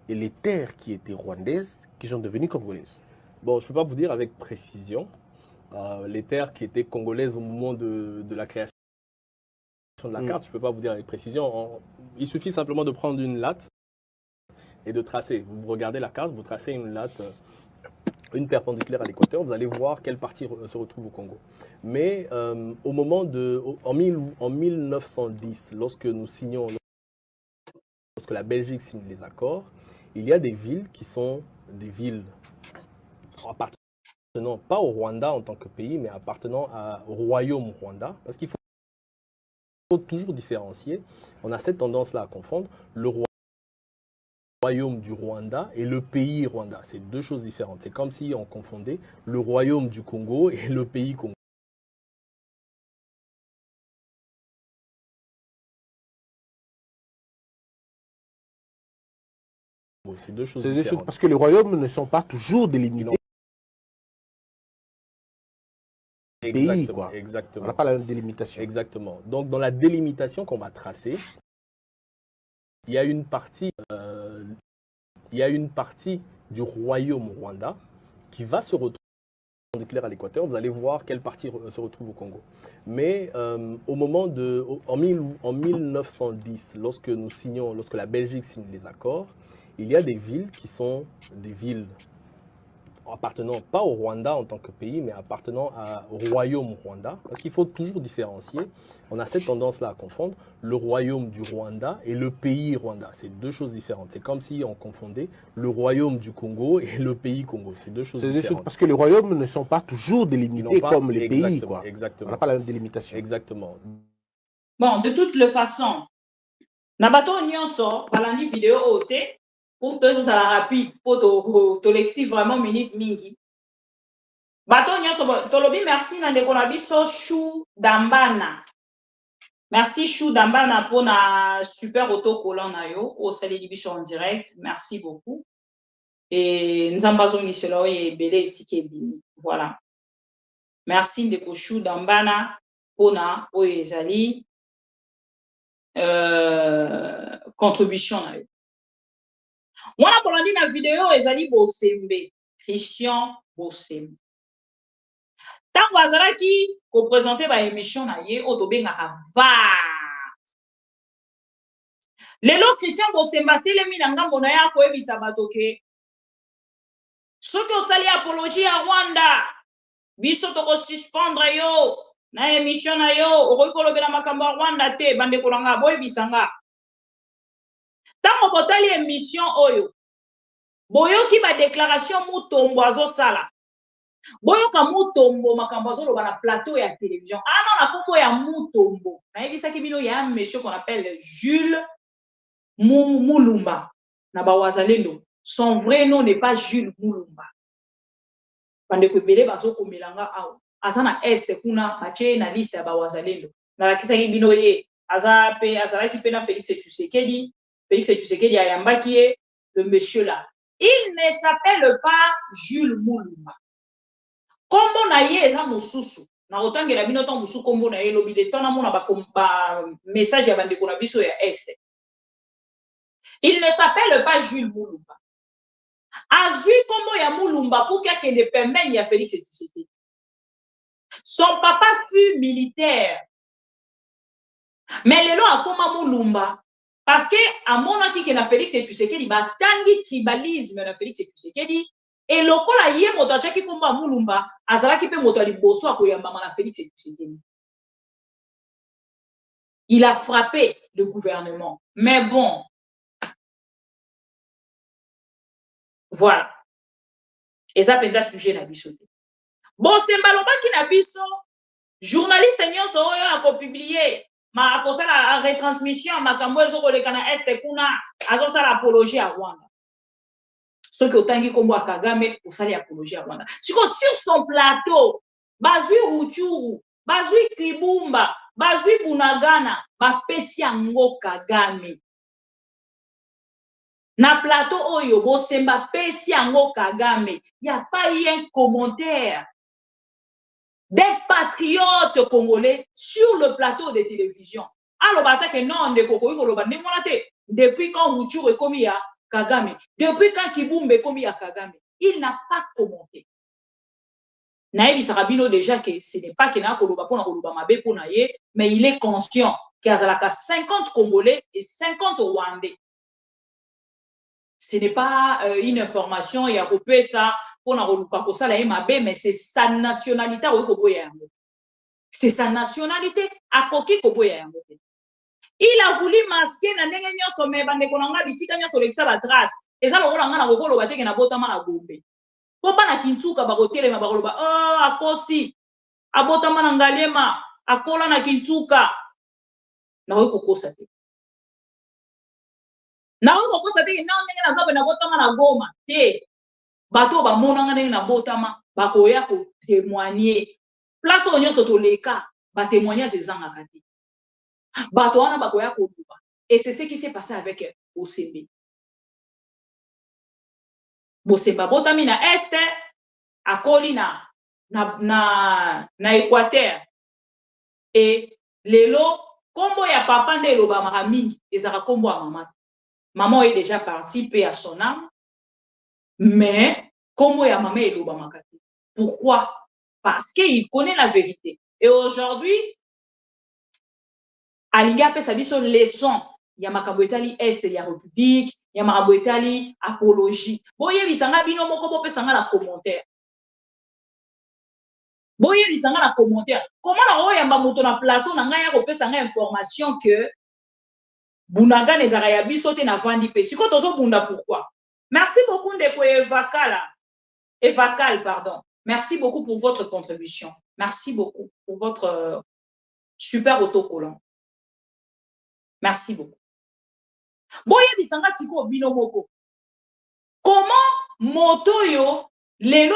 et les terres qui étaient rwandaises, qui sont devenues congolaises? Bon, je ne peux pas vous dire avec précision. Les terres qui étaient congolaises au moment de la création de la carte, je ne peux pas vous dire avec précision. Il suffit simplement de prendre une latte et de tracer. Vous regardez la carte, vous tracez une latte, une perpendiculaire à l'équateur, vous allez voir quelle partie se retrouve au Congo. Mais au moment en 1910, lorsque la Belgique signe les accords, il y a des villes qui sont des villes appartenant pas au Rwanda en tant que pays, mais appartenant au royaume Rwanda, parce qu'il faut toujours différencier. On a cette tendance-là à confondre le royaume du Rwanda et le pays Rwanda. C'est deux choses différentes. C'est comme si on confondait le royaume du Congo et le pays Congo. C'est deux choses différentes. Parce que les royaumes ne sont pas toujours délimités. Pays, quoi. Exactement. On n'a pas la même délimitation. Exactement. Donc, dans la délimitation qu'on va tracer, il y a une partie du royaume Rwanda qui va se retrouver à l'équateur. Vous allez voir quelle partie se retrouve au Congo. Mais au moment en 1910, lorsque la Belgique signe les accords, il y a des villes qui sont des villes appartenant pas au Rwanda en tant que pays, mais appartenant au royaume Rwanda, parce qu'il faut toujours différencier. On a cette tendance-là à confondre le royaume du Rwanda et le pays Rwanda. C'est deux choses différentes. C'est comme si on confondait le royaume du Congo et le pays Congo. C'est deux choses différentes. Parce que les royaumes ne sont pas toujours délimités comme les pays, quoi. Exactement. On n'a pas la même délimitation. Exactement. Bon, de toutes les façons, Nabato Nyonso, balandi vidéo OT, pour que ça la rapide, pour te vraiment minute mingi. Bato Nyonso, tolobi merci na ndeko na biso Chou Dambana. Merci Chou Dambana pour na super autocollant na yo, au salé biso en direct. Merci beaucoup. Et Nzambazo Niselo et Belé ici qui est bini. Voilà. Merci ndeko Chou Dambana pour na Oezali. Contribution na yo. Mwana kolandi na vidéo ezali bosembe Christian Bosembe. Tango azalaki ko présenter ba émission na ye o to bengaka VAR. Lelo Christian Bosembe telemi na ngambo na ya ko ebisa bato ke soki osali apologie ya Rwanda biso to ko suspendre yo na émission na yo okoki kolobela makambo ya Rwanda te bandeko na nga boyebisa nga. Tango botali émission oyo boyoki ba déclaration mutombo azosala boyoka mutombo makambo azoloba na plateau ya télévision non na kombo ya mutombo nayebisaki bino ya un monsieur qu'on appelle Jules Mulumba na bawazalendo. Son vrai nom n'est pas Jules Mulumba. Bandeko ebele bazokomelanga awa aza na este kuna batie na liste ya bawazalendo nalakisaki bino ye azalaki mpe na Félix Tshisekedi. Félix Tshisekedi ayambaki ye le monsieur là. Il ne s'appelle pas Jules Mulumba. Kombo na ye eza mosusu. Na otangela bino to mosusu kombo na ye lobi de tona mona ba message ya bandeko na biso ya este. Il ne s'appelle pas Jules Mulumba. Azui kombo ya Mulumba pour qu'il ne permette ya Félix Tshisekedi. Son papa fut militaire. Mais lelo akoma Mulumba parce que amonaki ke na Félix Tshisekedi batangi tribalisme na Félix Tshisekedi Et lokola ye moto achaki komba mulumba azalaki pe moto liboso akoyamba na Félix Tshisekedi. Il a frappé le gouvernement. Mais bon, voilà. Et ça penza sujet na biso. Bon, c'est malobaki na biso, journaliste nyonso oyo akopublier ma akosala retransmission makambo ezokoleka na este kuna azosala apologie à Rwanda. Ce que otangi kombo Kagame osali apologie à Rwanda. Sur son plateau, bazui Ruchuru, bazui Kibumba, bazui Bunagana, bapesi yango Kagame. Na plateau oyo bosemba pesi yango Kagame. Il n'y a pas eu un commentaire des patriotes congolais sur le plateau de télévision. Alors, que non, depuis quand Ruchuru est commis à Kagame, depuis quand Kibumbe est commis à Kagame, il n'a pas commenté. Naïbi Sarabino déjà que ce n'est pas qu'il n'a pas mais il est conscient qu'il y a 50 Congolais et 50 Rwandais. Ce n'est pas une information, il y a coupé ça pour mais c'est sa nationalité. C'est sa nationalité. À Koki il a voulu masquer na ndenge nyonso me bandeko na nga bisika nyonso lekisa ba trace. Eza lokola nga na kokolo bateke na botama na Gombe. Po bana Kintuka bakotelema bakoloba oh akosi abotama na Ngaliema akola na Kintuka. Na we kokosa te. Na we kokosa te na ndenge na zabe na botama na Goma te. Bato ba mona nga ndenge na botama bakoya ko témoigner. Place o nyonso to leka ba témoignage ezanga kati. Bato wana bakoya ko duba. Et c'est ce qui s'est passé avec Bosembe. Bosemba botami na este akoli na Équateur. Et lelo kombo ya papa nde loba mingi ezaka kombo ya maman. Maman est déjà partie paix à son âme. Mais kombo ya maman est loba makati. Pourquoi? Parce qu'il connaît la vérité. Et aujourd'hui alinga pesa biso leçon ya makambo etali est ya République ya makambo etali apologie. Boye bisanga bino moko bo pesa nga na commentaire. Boye bisanga na commentaire. Comment na oyamba moto na plateau na nga ya ko pesa nga information que Bunaga nezaka ya biso te na vandi pe. Siko tozo bunda pourquoi? Merci beaucoup ndeko Evakal pardon. Merci beaucoup pour votre contribution. Merci beaucoup pour votre super autocollant. Merci beaucoup. Boye bisanga siko bino moko. Comment moto yo lelo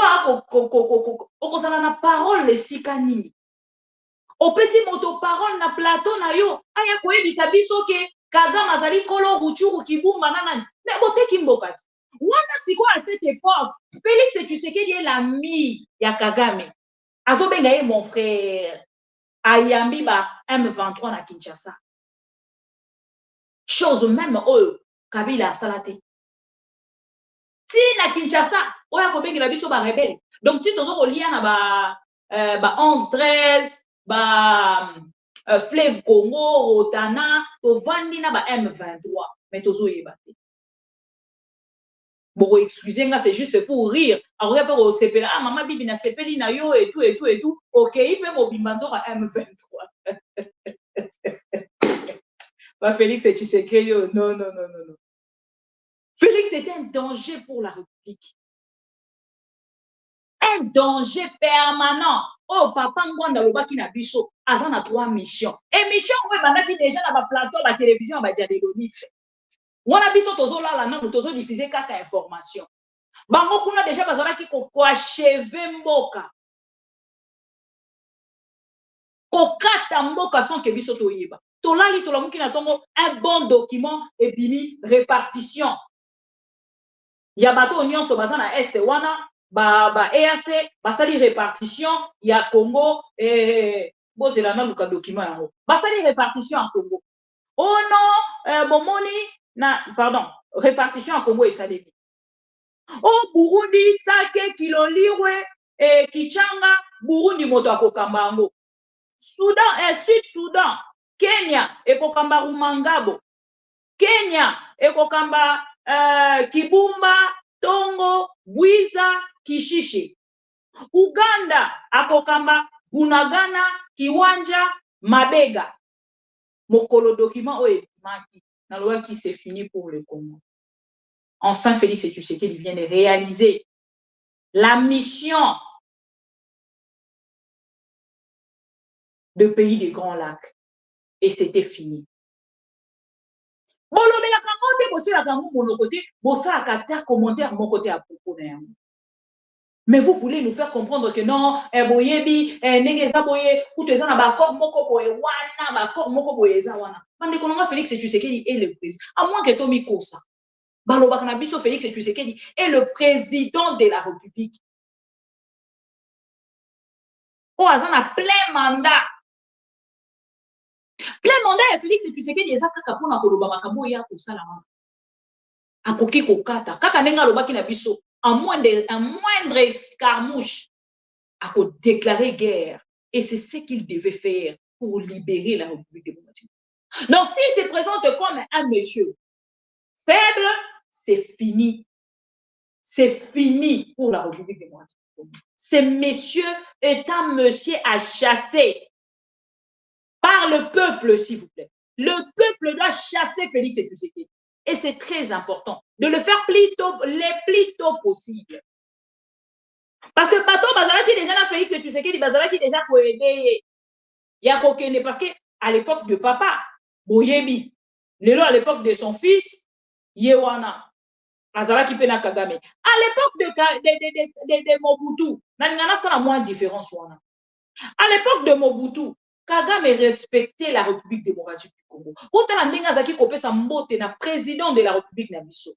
okozala na parole le sika nini? Opesi moto parole na plateau na yo aya koyebisa biso ke Kagame azali kolo Ruchuru Kibumba nanani. Mais boteki mbokati. Wana siko à cette époque, Félix Tshisekedi est l'ami ya Kagame. Azobenga ye mon frère. Ayambi ba M23 na Kinshasa. Chose même oyo Kabila salate. Si na Kinshasa, oya kobengi la biso ba rebelle. Donc si tozo kolia na ba 11-13, ba Fleuve Congo, Otana, to vandi na ba M23, mais tozo yebate. Bon, excusez-moi, c'est juste pour rire. Alors, après, on s'est ah, maman, bibi, na sepeli na yo, et tout. Ok, il peut m'obimbanzo à M23. Bah, Félix et Tshisekedi, non. Félix était un danger pour la République. Un danger permanent. Oh, papa, Ngwanda, le baki na biso, azan a 3 missions. Et mission, ouais, bandaki déjà dans la plateau, la télévision, bah, diadéloniste. On a biso tozo la non tozo diffuser kaka information. Bango kuna déjà bazalaki ko achever mboka. Ko kata mboka sans que biso to yeba. To lali to lamuki na tongo un bon document et bini répartition. Ya bato nyonso bazana est wana ba EAC basali répartition ya Congo bo c'est la na luka document yango. Basali répartition en Congo. Oh non, bomoni pardon, répartition en Congo et Salemi. Oh, Burundi, Sake, Kiloliwe, Kichanga, Burundi, Moto Akokambango. Soudan, Sud-Soudan, Kenya, Ekokamba Rumangabo. Kenya, Ekokamba Kibumba, Tongo, Bwiza, Kishishe. Uganda, Akokamba, Bunagana, Kiwanja, Mabega. Mokolo document oye maki. La loi qui s'est finie pour le Congo. Enfin, Félix Tshisekedi vient de réaliser la mission de pays des Grands Lacs. Et c'était fini. Mais vous voulez nous faire comprendre que non, boyebi, negeza boye, ou te zana bakor moko boye wana, bakor moko boye za wana. Mande kononga Félix Tshisekedi est le président. À moins que Tomi Kosa. Baloba Kanabiso Félix Tshisekedi est le président de la République. Oh, azana plein mandat. Plein mandat et Félix Tshisekedi eza kaka pona koloba makambo ya kosala wana. Akoki kokata. Kaka nenga lobaki na biso. Un moindre escarmouche a déclaré guerre. Et c'est ce qu'il devait faire pour libérer la République démocratique. Donc, s'il se présente comme un monsieur faible, c'est fini. C'est fini pour la République démocratique. Ce monsieur est un monsieur à chasser par le peuple, s'il vous plaît. Le peuple doit chasser Félix Tshisekedi. Et c'est très important de le faire le plus tôt possible. Parce que Pato Bazalaki déjà na Félix Tshisekedi Bazalaki déjà pour aider. Il y a Kokene parce qu'à l'époque de papa, Boyebi, Lelo à l'époque de son fils, Yewana, Bazalaki Pena Kagame. À l'époque de Mobutu, Nangana ça la moins différence. À l'époque de Mobutu, Kagame respectait la République démocratique du Congo. Autant la Zaki Kopé sa mbote na président de la République Nabiso.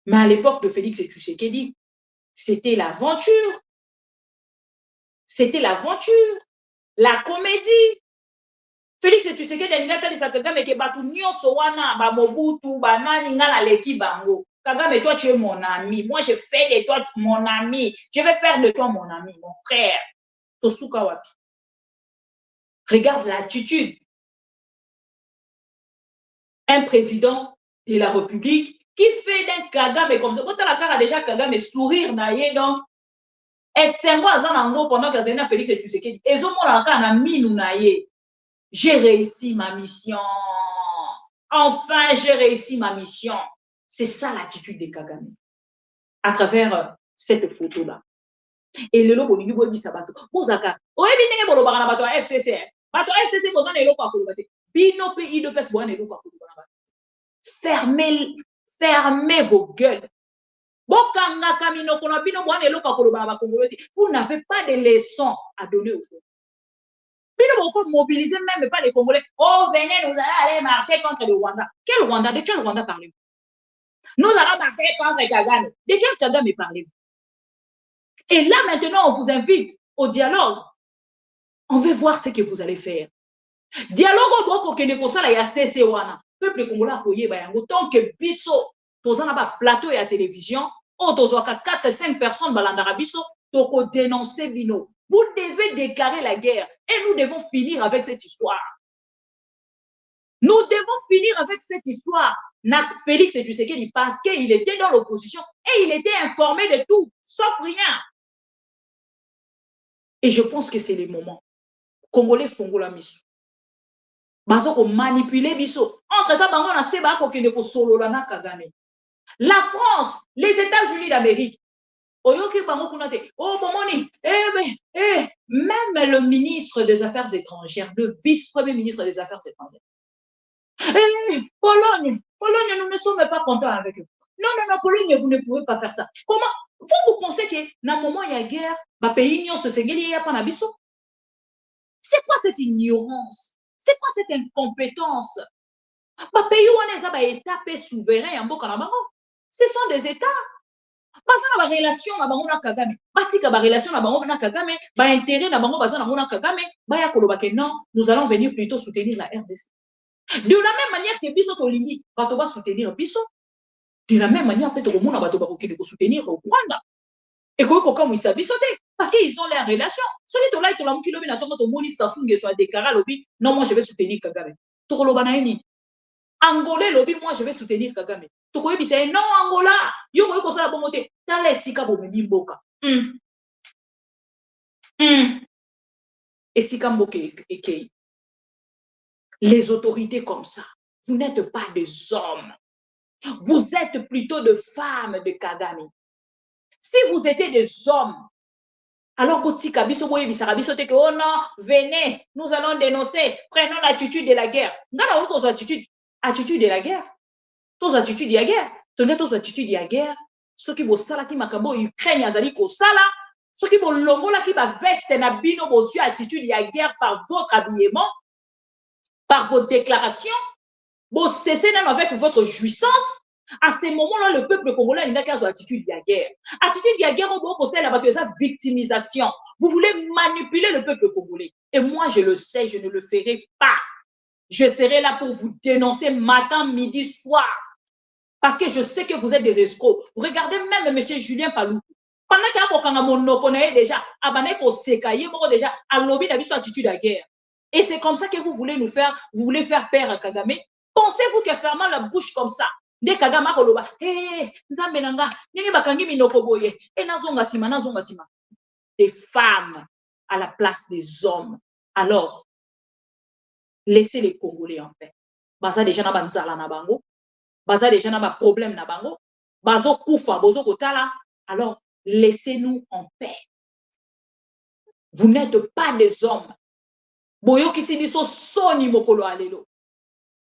Mais à l'époque de Félix Tshisekedi, c'était l'aventure. C'était l'aventure. La comédie. Félix Tshisekedi ngata li sa Kagame ke batu nyonso wana ba Mobutu ba nani ngala leki bango. Kagame, toi tu es mon ami. Moi je fais de toi mon ami. Je vais faire de toi mon ami, mon frère. Tosuka wapi. Regarde l'attitude. Un président de la République qui fait d'un Kagame comme ça. Quand la cara déjà Kagame sourire naïe donc. Et c'est moi pendant que Zena Félix Tshisekedi. Et zo mona kana minu naïe. J'ai réussi ma mission. Enfin, j'ai réussi ma mission. C'est ça l'attitude de Kagame. À travers cette photo-là. Et le logo du Bobi Sabato. Bozaka. Oye binenge bolo bagana bato FCC. Bato FCC bozana le logo akolobate. Bino pays de pes boane le logo akolobate. Fermez vos gueules. Vous n'avez pas de leçons à donner aux autres. Vous ne mobiliser même pas les Congolais. Oh, venez, nous allons aller marcher contre le Rwanda. Quel Rwanda? De quel Rwanda parlez-vous? Nous allons marcher contre Kagame. De quel Kagame parlez-vous? Et là, maintenant, on vous invite au dialogue. On veut voir ce que vous allez faire. Dialogue au Boko Kenekosala ya CC1. Peuple congolais a koyé bayango. Tant que biso, tozana ba plateau et à télévision, on tozoaka 4-5 personnes balandara biso, toko dénoncer bino. Vous devez déclarer la guerre et nous devons finir avec cette histoire. Nous devons finir avec cette histoire. Félix Tshisekedi parce qu'il était dans l'opposition et il était informé de tout, sauf rien. Et je pense que c'est le moment. Congolais fongola miso. Bazoko manipuler biso. Entre-temps, bango na seba ko kende ko solo la na Kagame. La France, les États-Unis d'Amérique. Oyoki bango kunate. Oh bomoni, même le ministre des Affaires étrangères, le vice-premier ministre des Affaires étrangères. Pologne, nous ne sommes pas contents avec eux. Non, Pologne, vous ne pouvez pas faire ça. Comment? Vous pensez que dans le moment où il y a guerre, le pays n'y a pas de. C'est quoi cette ignorance? C'est quoi cette incompétence? Le pays où on est État souverain, ce sont des États. Parce que la relation na Kagame, batika ba relation na Kagame, ba intérêt na bango bazana na Kagame, ba ya koloba que non, nous allons venir plutôt soutenir la RDC. De la même manière que biso tolingi, bato ba soutenir biso. De la même manière peut-être au monde bato ba ko soutenir au Rwanda. Et ko comme ils savent sauter parce qu'ils ont leurs relations. Celui to là to la muki lobi na tongo to moni safunge so déclarer lobi, non moi je vais soutenir Kagame. To koloba na ni. Angolais lobi moi je vais soutenir Kagame. Tokoyebi c'est non Angola. Yo koyo kosala bongo te. Tala esika bomemi mboka. Esika mboka ekei. Les autorités comme ça, vous n'êtes pas des hommes. Vous êtes plutôt des femmes de Kagame. Si vous étiez des hommes, alors oh non, venez, nous allons dénoncer, prenons l'attitude de la guerre. Attitude de la guerre. Tous attitude de la guerre. Tenez tous attitude de la guerre. Ceux qui vont sala qui makabo Ukraine azali ko sala. Ceux qui vont longola qui va veste na bino vos yeux attitude de la guerre par votre habillement, par vos déclarations. Vous cessez même avec votre jouissance. À ce moment-là, le peuple congolais a une attitude de la guerre. Attitude de la guerre, c'est victimisation. Vous voulez manipuler le peuple congolais. Et moi, je le sais, je ne le ferai pas. Je serai là pour vous dénoncer matin, midi, soir. Parce que je sais que vous êtes des escrocs. Vous regardez même M. Julien Palou. Pendant qu'il y a déjà, déjà, à lobby attitude de la guerre. Et c'est comme ça que vous voulez nous faire, vous voulez faire peur à Kagame. Pensez-vous que fermant la bouche comme ça, des Kagame koloba, des femmes à la place des hommes. Alors, laissez les Congolais en paix. Baza déjà na banzala na bango, baza déjà na ba problème na bango, bazo kufa, bozo kotala. Alors, laissez-nous en paix. Vous n'êtes pas des hommes. Boyo kisi biso soni mokolo alelo.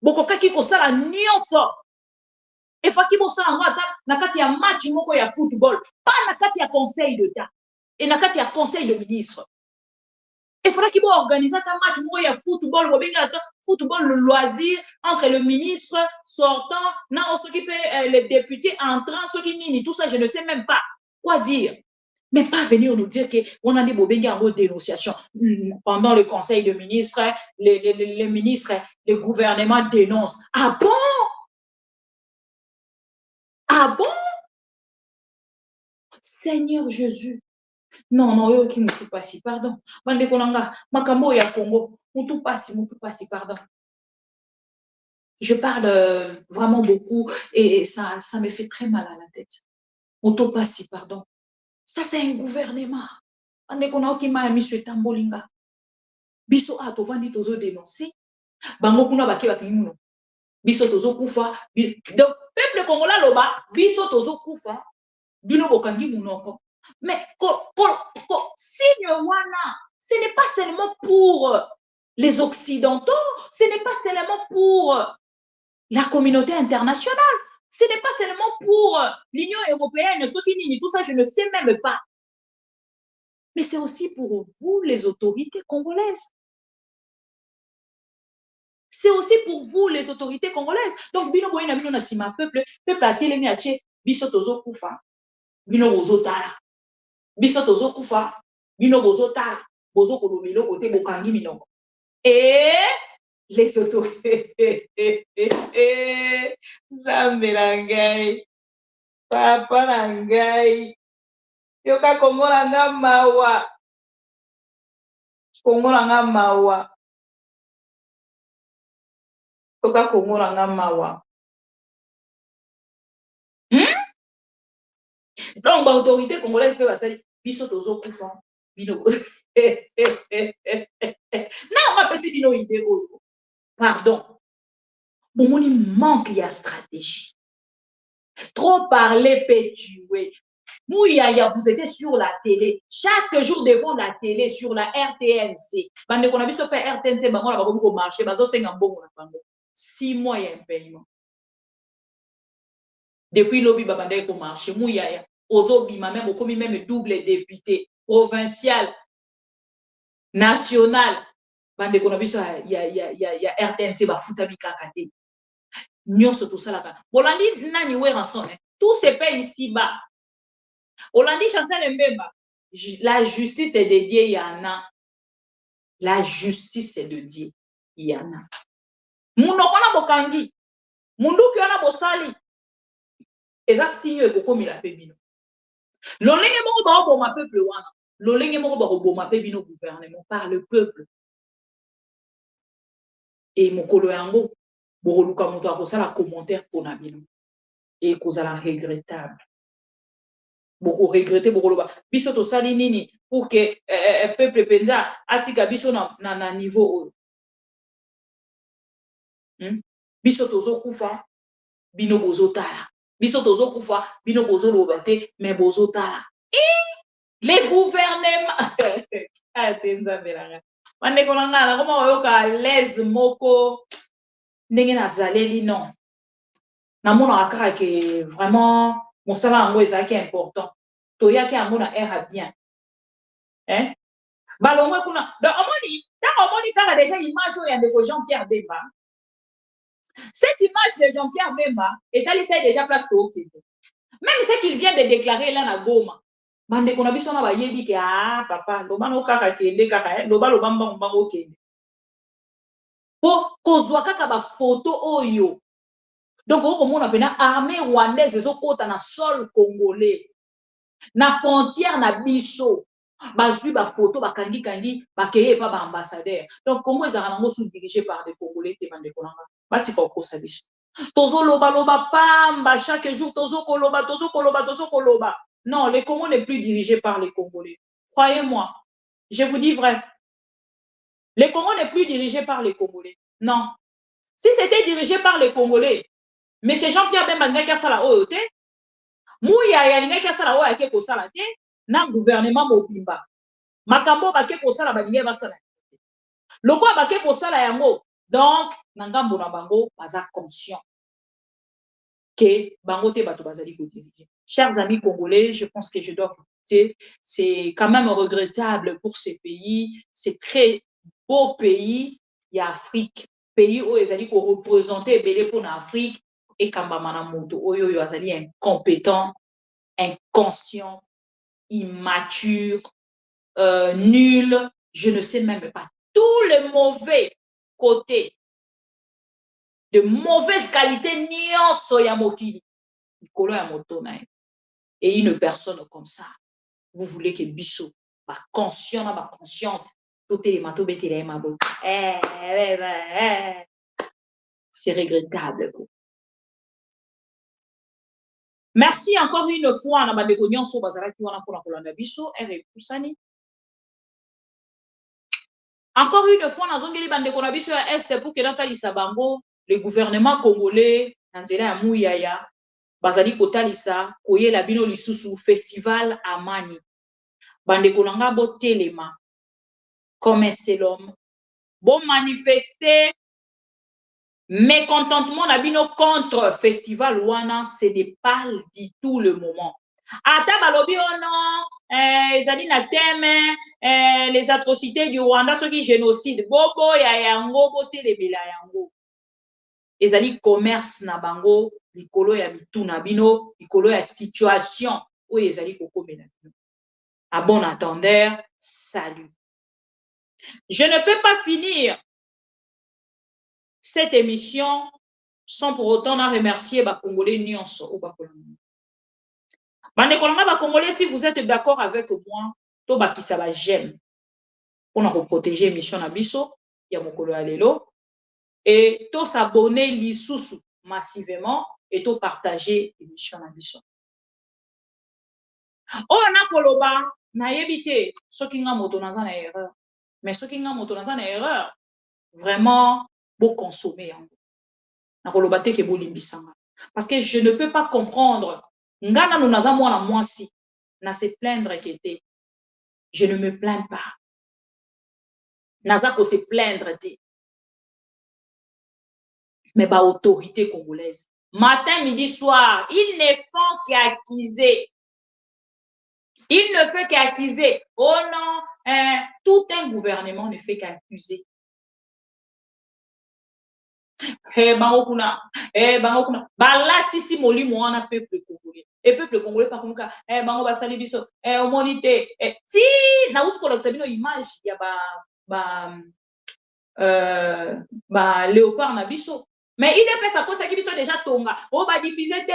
Boko kaki kosala nyonso. Et faki bosala ngata na kati ya match moko ya football, pas na kati ya conseil d'État et na kati ya conseil de ministre. Et faki ki bo organiser un match moko ya football, football le loisir entre le ministre sortant, na ceux qui fait les députés entrant, ceux qui nini, tout ça je ne sais même pas quoi dire. Mais pas venir nous dire qu'on a des bobégas en mode dénonciation. Pendant le conseil de ministres, les ministres, le gouvernement dénoncent. Ah bon? Ah bon? Seigneur Jésus. Non, non, yo qui me tout passi, pardon. Mande konanga, makambo ya Congo, mutu passi, pardon. Je parle vraiment beaucoup et ça me fait très mal à la tête. Mutu passi, pardon. Ça, c'est un gouvernement. On est qu'on a qui m'a mis sur Tambolinga. Biso a tovandi tozo dénoncer. Bango kuna baki bakimuno. Biso tozo kufa. Donc, peuple congolais loba, biso tozo kufa. Bino bokangi munoko. Mais, signe wana, ce n'est pas seulement pour les Occidentaux, ce n'est pas seulement pour la communauté internationale. Ce n'est pas seulement pour l'Union européenne, ceux qui nient, tout ça, je ne sais même pas. Mais c'est aussi pour vous, les autorités congolaises. C'est aussi pour vous, les autorités congolaises. Donc, bino boyena bino na sima peuple a telemi ache, biso tozo kufa, bino bozo tala. Biso tozo kufa, bino bozo tala, bozo kolomelo kote bokangi minoko. Et les autorités, Zambe nangai, papa nangai, yoka Kongo nanga mawa, Kongo nanga mawa, yoka Kongo nanga mawa. Donc, l'autorité congolaise peut passer, biso tozo kufa, bino. Non, on va passer bino idée. Pardon. Bon, il manque de stratégie. Trop parler peut tuer. Mouyaya, vous étiez sur la télé. Chaque jour devant la télé, sur la RTNC. Bande qu'on a vu se faire RTNC, on a beaucoup marché. 6 mois, il y a un paiement. Depuis l'objet, bande qu'on marché. Mouyaya. Ozobi, même au commis même double député, provincial, national. Bande qu'on a vu ça, il y a RTNC, Bafuta Kakate. Nyonso tout ça là. Bolandi nani we rançon. Tout se paie ici-bas. Olandi Chancel Mbemba. La justice est de Dieu, il y en a. La justice est de Dieu, il y en a. Munokona bokangi. Mundu kiona bosali. Eza signe ko komi la pebino. Lolenge moko ba oboma peuple wana. Lolenge moko ba oboma pebino gouvernement par le peuple. Et mokolo yango boluka moto akosala commentaire pona bino. et kozala regrettable. Beaucoup regretter beaucoup loba. Biso to sali nini pour que peuple penza atika biso na niveau. Biso tozo kufa bino bozo tala. Biso tozo kufa bino bozo loba te mais bozo tala. Les gouvernements atenza belanga. Mande konanga na koma oyoka les moko ndenge na zaleli non. Na mona akara que vraiment mon sala ngo ezaki important. Toyaki amona era bien. Hein? Balongwe kuna. Donc omoni kaka déjà image oyo ya ndeko Jean-Pierre Bemba. Cette image de Jean-Pierre Bemba est allée déjà place au Kivu. Même ce qu'il vient de déclarer là na Goma. Bande kona biso na ba yebi ke papa loba no kaka kende kaka loba mbango kende. Po kozwa kaka ba photo oyo. Donc on a pena armée rwandaise ezokota na sol congolais. Na frontière na biso. Bazui ba photo bakangi bakeye pa ba ambassadeur. Donc Congo ezaka nango sous dirigé par des Congolais te bande konanga. Basi pa kosa biso. Tozo loba pamba chaque jour tozo koloba. Non, le Congo n'est plus dirigé par les Congolais. Croyez-moi, je vous dis vrai. Le Congo n'est plus dirigé par les Congolais. Non. Si c'était dirigé par les Congolais, M. Jean-Pierre Bemba n'engage ça la OET, Mouya ya n'engage ça la OET ko sala te, na gouvernement mobimba. Makambo bake ko sala balinge basala. Loko bake ko sala yango. Donc, nangambo na bango baza conscient que bango te bato bazali ko diriger. Chers amis congolais, je pense que je dois vous dire, c'est quand même regrettable pour ces pays. C'est très beau pays, il y a Afrique, pays où ils allaient représenter belé pour l'Afrique et Kambamana Moto, où ils allaient incompétents, inconscients, immatures, nuls, je ne sais même pas. Tous les mauvais côtés, de mauvaise qualité, nyonso ya mokili. Nikolo ya moto na et une personne comme ça, vous voulez que biso, ba conscient, ba consciente, tout est mato betele mabo. C'est regrettable. Merci encore une fois na bandeko nyonso bazala ki wana pona kolanda biso kusani. Encore une fois na zongeli bandeko na biso ya est pour que natalisa bango le gouvernement congolais na nzela ya muyaya bazali kotalisa koyela bino lisusu festival Amani. Bandeko nanga bo telema comme un seul homme. Bon manifester mécontentement na bino contre festival wana, ce n'est pas du tout le moment. Ata balobi ono ezali na thème les atrocités du Rwanda soki génocide bobo ya yango bo telemela yango. Ezali commerce na bango likolo ya mitu na bino likolo ya situation oyo ezali kokomela bino. À bon entendeur, salut. Je ne peux pas finir cette émission sans pour autant remercier ba Congolais nyonso ou ba Congolais. Bande kolanga ba Congolais, si vous êtes d'accord avec moi, to bakisa ba j'aime pour nous protéger émission na biso ya mokolo ya lelo et to s'abonner lisusu massivement et to partager émission na biso. Oh na koloba na yebite soki nga moto naza na erreur, mais soki nga moto naza na erreur vraiment beau consommer yango na koloba te ke bo limbisanga parce que je ne peux pas comprendre ngana no naza mwana mwasi na se plaindre kete. Je ne me plains pas. Naza ko se plaindre te. Mais ba autorité congolaise matin midi soir ils ne font qu'accuser. Il ne fait qu'accuser. Oh non, tout un gouvernement ne fait qu'accuser. Bangokuna, balatisi molimo wana peuple congolais. Et peuple congolais par contre, bango basali biso, omonite, ti na uti kolakisa bino image ya ba léopard na biso. Mais il est fait sa côte qui biso déjà tonga. On va diffuser te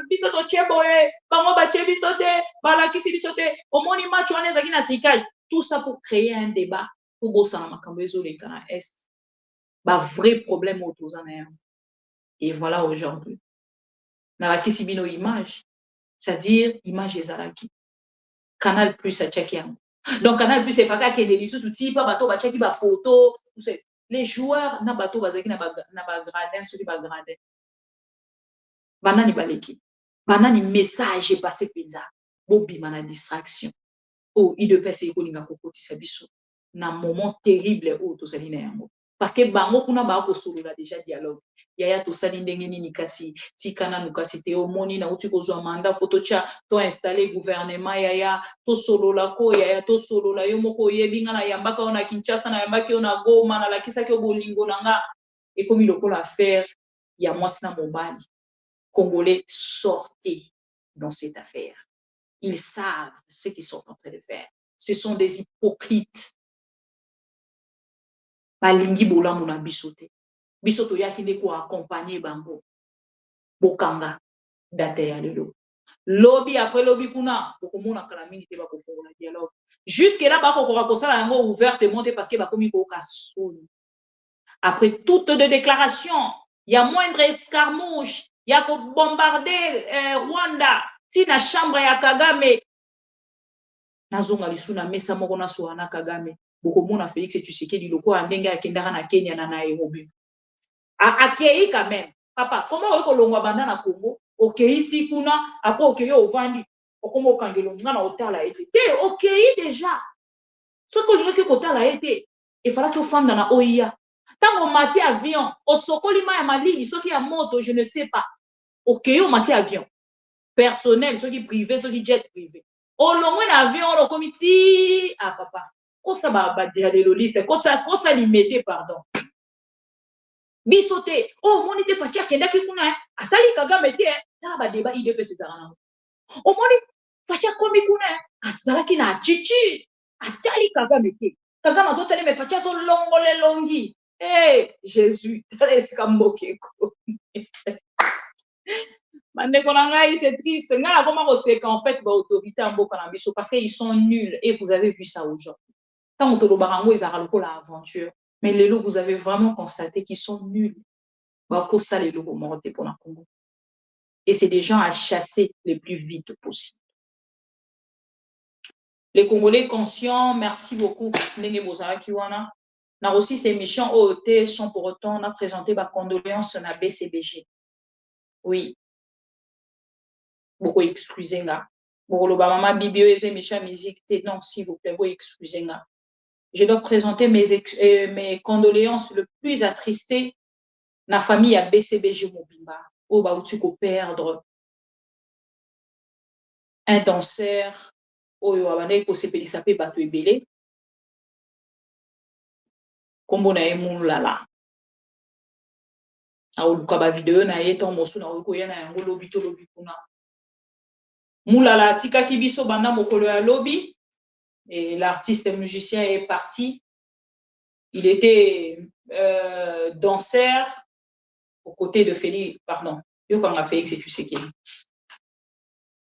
biso to cheboe, bango ba chebiso te, balakisi biso te, omoni match wana ezaki na tricage. Tout ça pour créer un débat pour bosana makambo ezoleka na est. Ba vrai problème autour en. Et voilà aujourd'hui. na la kisibino image, c'est-à-dire image ezalaki. Canal Plus a checké. Donc Canal Plus c'est pas qu'à des sous type bateau ba checker ba photo, les joueurs na bateau bazaki na ba gradin sur ba gradin. Banani baleki. Banani message passé penza. Bobi mana distraction. Oh, il devait se kolinga kokotisa biso na moment terrible où to sali na yango. Parce que bango kuna ba ko solola déjà dialogue. Yaya to sali ndenge nini kasi tikana nukasi te omoni na uti kozwa manda photo cha to installer gouvernement yaya to solola ko yaya to solola yo moko yebinga na yambaka ona Kinshasa na yambaki ona Goma na lakisa ke bolingo nanga et comme lokola affaire ya mwasi na mobali. Congolais, sortez dans cette affaire. Ils savent ce qu'ils sont en train de faire. Ce sont des hypocrites. Balingi bola mona bisote. Bisoto yaki de ko accompagner bango. Bokanga date ya lelo. Lobby après lobby kuna bokomona kala mingi te bako fongola dialogue. Jusque là bako ko sala yango ouvertement parce que bakomi ko kasoni. Après toutes de déclarations, il y a moindre escarmouche, il y a ko bombarder Rwanda. Si na chambre ya Kagame nazonga lisuna mesa moko na soana Kagame bokomona Félix Tshisekedi loko andenge akendaka na Kenya na Nairobi akei quand même papa comment oko longwa banda na Congo okei ti kuna après okei ovandi okomo kangelo ngana otala ete te okei déjà soko linga ko tala ete il fallait que fanda na OIA tango mati avion osokoli ma ya malili soki ya moto je ne sais pas okei o mati avion personnel, ceux qui privés, ceux qui jet privé. Au long d'un avion, on a commis ah papa, quoi ça va déjà de l'oliste, quoi ça limité pardon. Bisoté, oh mon idée fatia kenda ki kuna, atali Kagame te, ça va débat idée fait ces arana. Oh mon idée fatia komi kuna, atala ki na chichi, atali Kagame te. Kagame azotele me fatia so longole longi. Eh Jésus, tala eskamboke ko. C'est triste. En fait, l'autorité parce qu'ils sont nuls. Et vous avez vu ça aujourd'hui. Tant que ils ont l'aventure. Mais les loups, vous avez vraiment constaté qu'ils sont nuls. Et c'est des gens à chasser le plus vite possible. Les Congolais conscients, merci beaucoup. On a aussi ces émissions OOT sont pour autant, on a présenté ma condoléance à BCBG. Oui. Beaucoup excusez-nga. Pour le maman Bibio et mes musique, non, s'il vous plaît, vous excusez-nga. Je dois présenter mes condoléances le plus attristées. La famille à BCBG Mobimba. Où bah où tu peux perdre un danseur. Où il va aller pour se payer sa paix bateau et belé. Comme on a aimé là. Ah ou le vidéo na yeto mosu na uko yana yango lobi to lobi kuna. Moulala tika kibiso banda mokolo ya lobby et l'artiste musicien est parti. Il était danseur aux côtés de Félix, pardon, Félix et Tshisekedi.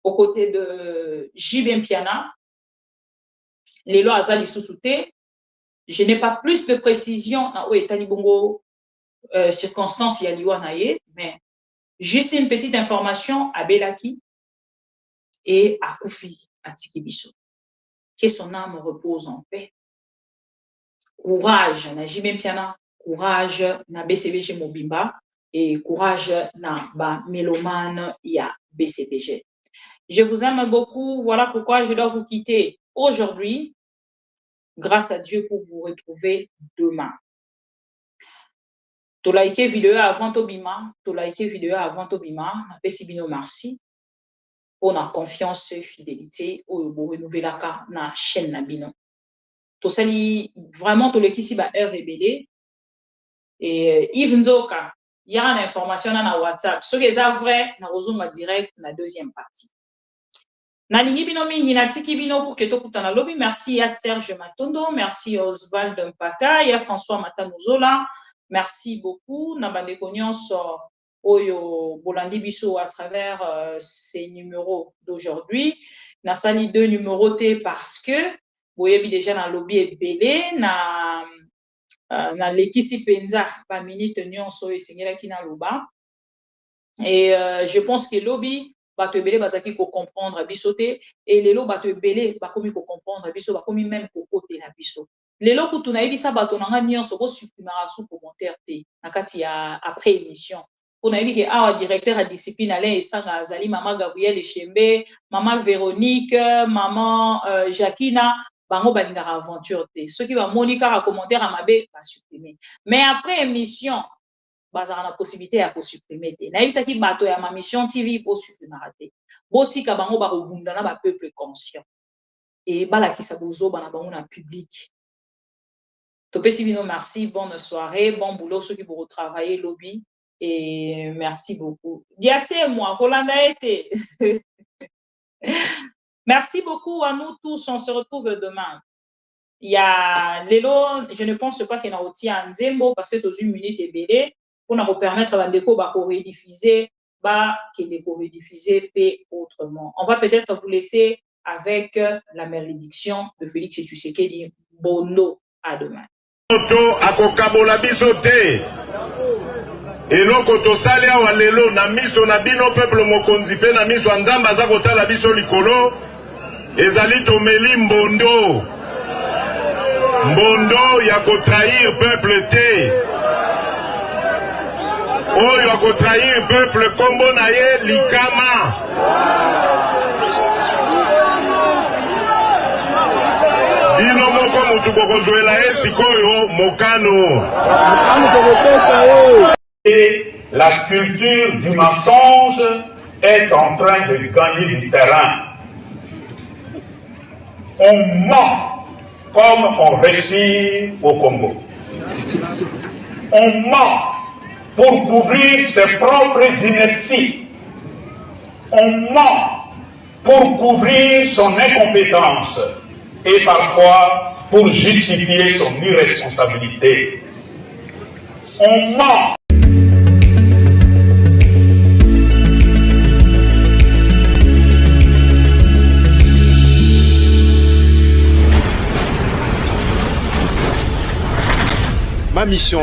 Aux côtés de Jibem Piana, les lois Azali Sousouté. Je n'ai pas plus de précision dans Talibongo circonstances Yaliwanaye, mais juste une petite information à Belaki et à Koufi, à Tikibiso. Que son âme repose en paix. Courage na Jibem Piana, courage na BCBG Mobimba et courage na ba mélomane ya BCBG. Je vous aime beaucoup. Voilà pourquoi je dois vous quitter aujourd'hui. Grâce à Dieu pour vous retrouver demain. To like vidéo avant Tobima, to like vidéo avant Tobima, na pesibino merci. On a confiance et fidélité au renouveler la chaîne Nabino. To sali vraiment to le kisi ba RBD et Yves Nzoka, il y a une information dans WhatsApp. Ce qui est vrai, na rozonga direct na deuxième partie. Na lingi bino mingi na tiki bino pour que to kutana lobby. Merci à Serge Matondo, merci à Oswald Mpaka, et à François Matamuzola. Merci beaucoup. Na bande nyonso oyo bolandi biso à travers ces numéros d'aujourd'hui. Na sali deux numéros T parce que boyebi déjà na lobby ebele na na lekisi penza ba minute nyonso esengelaki na loba. Et je pense que lobby bato ebele bazaki ko comprendre biso te et lelo bato ebele bakomi ko comprendre biso bakomi même ko kotela biso lelo kutu na yebisa bato nanga nyonso ko supprimer sous commentaire te na kati ya après émission on a vu que awa directeur à discipline Alain Esanga azali maman Gabrielle Chembe maman Véronique maman Jacquina bango balingaka aventure te ceux qui va monika à commentaire à mabe ba supprimer mais après émission bazaka na possibilité ya ko supprimer te na yebisaki bato ya ma mission TV po supprimer te botika bango ba kobunda na ba peuple conscient et balakisa bozoba na bango na public topesi bino merci bonne soirée bon boulot ceux qui vont retravailler lobby et merci beaucoup diase moi kolanda été merci beaucoup à nous tous on se retrouve demain. Il y a lelo je ne pense pas qu'il y a aussi un Nzembo parce que dans une minute et belé pour nous permettre à Bandeko de rediffuser, et autrement. On va peut-être vous laisser avec la malédiction de Félix Tshisekedi. Bono, à demain. eloko tosali awa lelo na miso na bino peuple mokonzi pe na miso ya nzambe aza kotala biso likolo ezali tomeli mbondo ya kotrahir peuple te oyo akotrahir peuple kombo na ye likama bino moko mutu bokozwela ye sikoyo mokano. La culture du mensonge est en train de gagner du terrain. On ment comme on réussit au Congo. On ment pour couvrir ses propres inerties. On ment pour couvrir son incompétence et parfois pour justifier son irresponsabilité. On ment. Ma mission